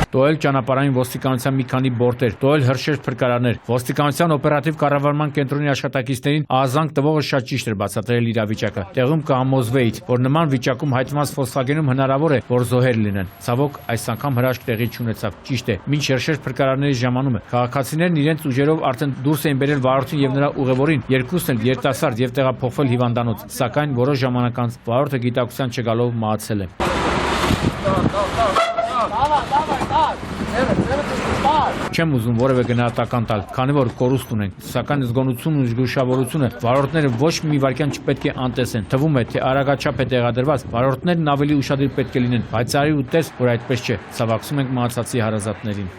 Տոել ճանապարհային ոստիկանության մի քանի բորտեր, տոել հրշեջ փրկարարներ։ Ոստիկանության օպերատիվ կառավարման կենտրոնի աշխատակիցներին ահազանգ տվողը շատ ճիշտ էր բացատրել իրավիճակը։ Տեղում կհամոզվեիք, որ նման վիճակում հայտնված Volkswagen-ում հնարավոր է, որ զոհեր լինեն։ Ցավոք, այս անգամ հրաշք տեղի չունեցավ։ Ճիշտ է, մինչ հրշեջ փրկարարների ժամանումը քաղաքացիներն իրենց ուժերով արդեն դուրս էին բերել վարորդին եւ նրա ուղևորին, երկուսն էլ երիտասարդ եւ տեղափոխվել հիվանդանոց, սակայն որոշ ժամանակ անց վարորդը գիտակցության չգալով մահացել է։ Չեմ ուզում որևէ գնահատական տալ, քանի որ կորուստ ունենք, սակայն զգոնությունն ու զգուշավորությունը վարորդները ոչ մի վայրկյան չպետք է անտեսեն։ Թվում է, թե արագաչափ է տեղադրված, վարորդներն ավելի ուշադիր պետք է լինեն, բայց արի ու տես, որ այդպես չէ։ Ցավակցում ենք մահացածի հարազատներին։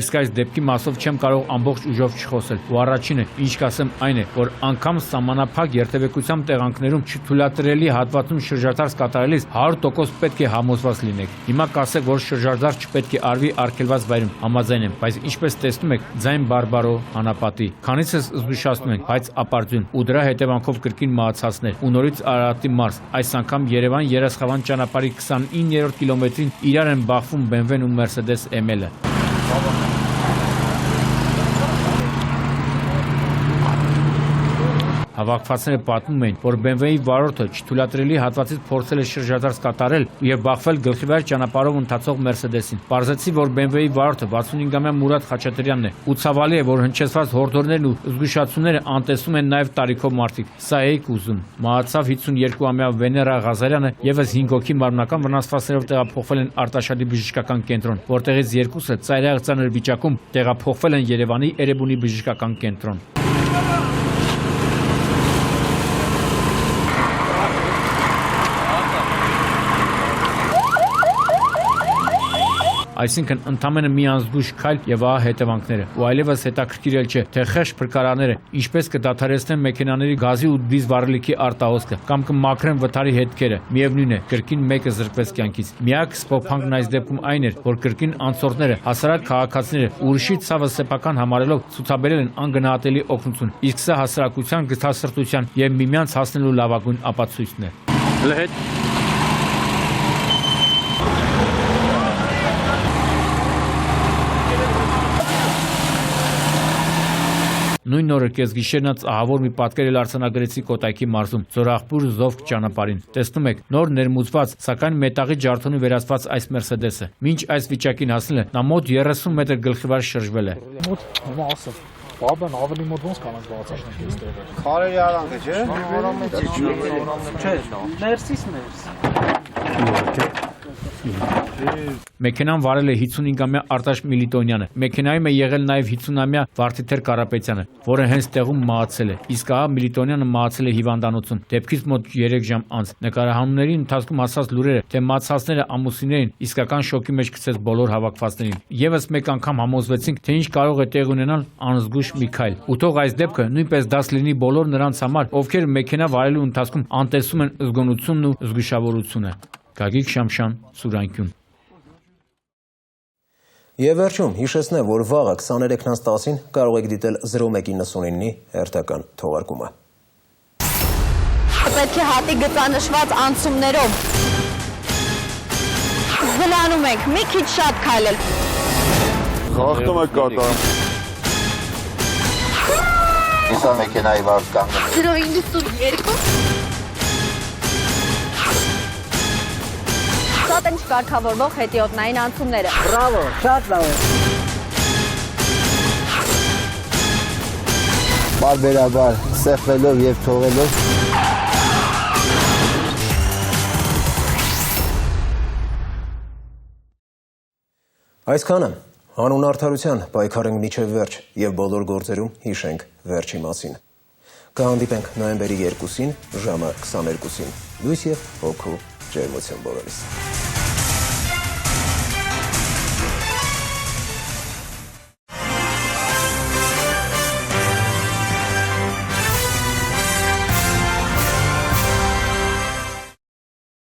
Իսկ այս դեպքի մասով չեմ կարող ամբողջ ուժով չխոսել։ Ու առաջինը, ինչ կասեմ, այն է, որ անգամ սահմանափակ երթևեկությամբ տեղանքներում չթույլատրելի հատվածում շրջադարձ կատարելիս 100% պետք է համոզված լինեք։ Հիմա կասեք, որ շրջադարձ չպետք է արվի արգելված վայրում, համաձայն եմ, բայց ինչպես տեսնում եք, ձայն բարբարո անապատի։ Քանիցս զգուշացնում ենք, բայց ապարդյուն ու դրա հետևանքով կրկին մահացածներ։ Ու նորից Արարատի մարզ, այս անգամ Երևան-Երասխավան ճանապարհի 29-րդ կիլոմետրին իրար են բախվում BMW-ն ու Mercedes ML-ը։ Հավաքվածները պատմում էին, որ BMW-ի վարորդը չթույլատրելի հատվածից փորձել է շրջադարձ կատարել եւ բախվել գլխիվայր ճանապարհով ընթացող Mercedes-ին։ Պարզեցի, որ BMW-ի վարորդը 65-ամյա Մուրադ Խաչատրյանն է, ու ցավալի է, որ հնչեցված հորդորներն ու զգուշացումները անտեսում են նաեւ տարիքով մարդիկ։ Սա էիք ուզում։ Մահացավ 52-ամյա Վեներա Ղազարյանը, եւս 5 հոգի մարմնական վնասվածքներով տեղափոխվել են Արտաշատի բժշկական կենտրոն, որտեղից երկուսը ծայրահեղ ծանր վիճակում տեղափոխվել են Երևանի Էրեբունի բժշկական կենտրոն։ Այսինքն ընդամենը մի անզգույշ քայլ եւ ահա հետևանքները։ Ու այլևս հետաքրքիր էլ չէ, թե խեղճ փրկարաները ինչպես կդադարեցնեն մեքենաների գազի ու դիզ վառելիքի արտահոսքը կամ կմաքրեն վթարի հետքերը։ Միևնույն է, կրկին մեկը զրկվեց կյանքից։ Միակ սփոփանքն այս դեպքում այն էր, որ կրկին անցորդները, հասարակ քաղաքացիները ուրիշի ցավը սեփական համարելով ցուցաբերել են անգնահատելի օգնություն։ Իսկ սա հասարակության գթասրտության եւ միմյանց հասնելու լավագույն ապացույցն է։ Նույն օրը կեսգիշերնած ահավոր մի պատկեր էլ արձանագրեցի Կոտայքի մարզում, Զորախպուր Զովք ճանապարհին։ Տեսնում եք, նոր ներմուծված, սակայն մետաղի ջարդոնի վերածված այս Mercedes-ը։ Մինչ այս վիճակին հասնել է, նա մոտ 30 մետր գլխիվար շրջվել է։ Մոտ հիմա ասեմ, բաբան ավելի մոտ ոնց կանանք բացաշնեք այստեղ։ Քարերի արանքը, չէ՞։ Չէ, ներսից։ Մեքենան վարել է 55-ամյա Արտաշ Միլիտոնյանը։ Մեքենայում է եղել նաև 50-ամյա Վարդիթեր Կարապետյանը, որը հենց տեղում մահացել է։ Իսկ ահա Միլիտոնյանը մահացել է հիվանդանոցում, դեպքից մոտ 3 ժամ անց։ Նկարահանումների ընթացքում հասած լուրերը, թե մահացածները ամուսիններ են, իսկական շոկի մեջ գցեց բոլոր հավաքվածներին։ Եվս մեկ անգամ համոզվեցինք, թե ինչ կարող է տեղ ունենալ անզգույշ մի քայլ։ Ու թող այս դեպքը նույնպես դաս լինի բոլոր նրանց համար, ովքեր մեքենա վարելու ընթացքում անտեսում են զգոնությունն ու զգուշավորությունը։ Գագիկ Շամշան, Սուրանկյուն։ Եվ վերջում հիշեցնեմ, որ վաղը 23:10-ին կարող եք դիտել 0199-ի հերթական թողարկումը։ Պետք է հատի գծանշված անցումներով զլանում ենք, մի քիչ շատ քայլել։ Խախտում եք կատարում։ Իսա մեքենայի վարդ կանգնել։ 092 Շատ են չկարգավորվող հետիոտնային անցումները։ Բրավո, շատ լավ է։ Բարբերաբար սեղվելով և թողելով։ Այսքանը հանուն արդարության պայքարենք մինչև վերջ և բոլոր գործերում հիշենք վերջի մասին։ Կհանդիպենք նոյեմբերի 2-ին ժամը 22-ին։ Լույս և հոգու ջերմություն բոլորիս։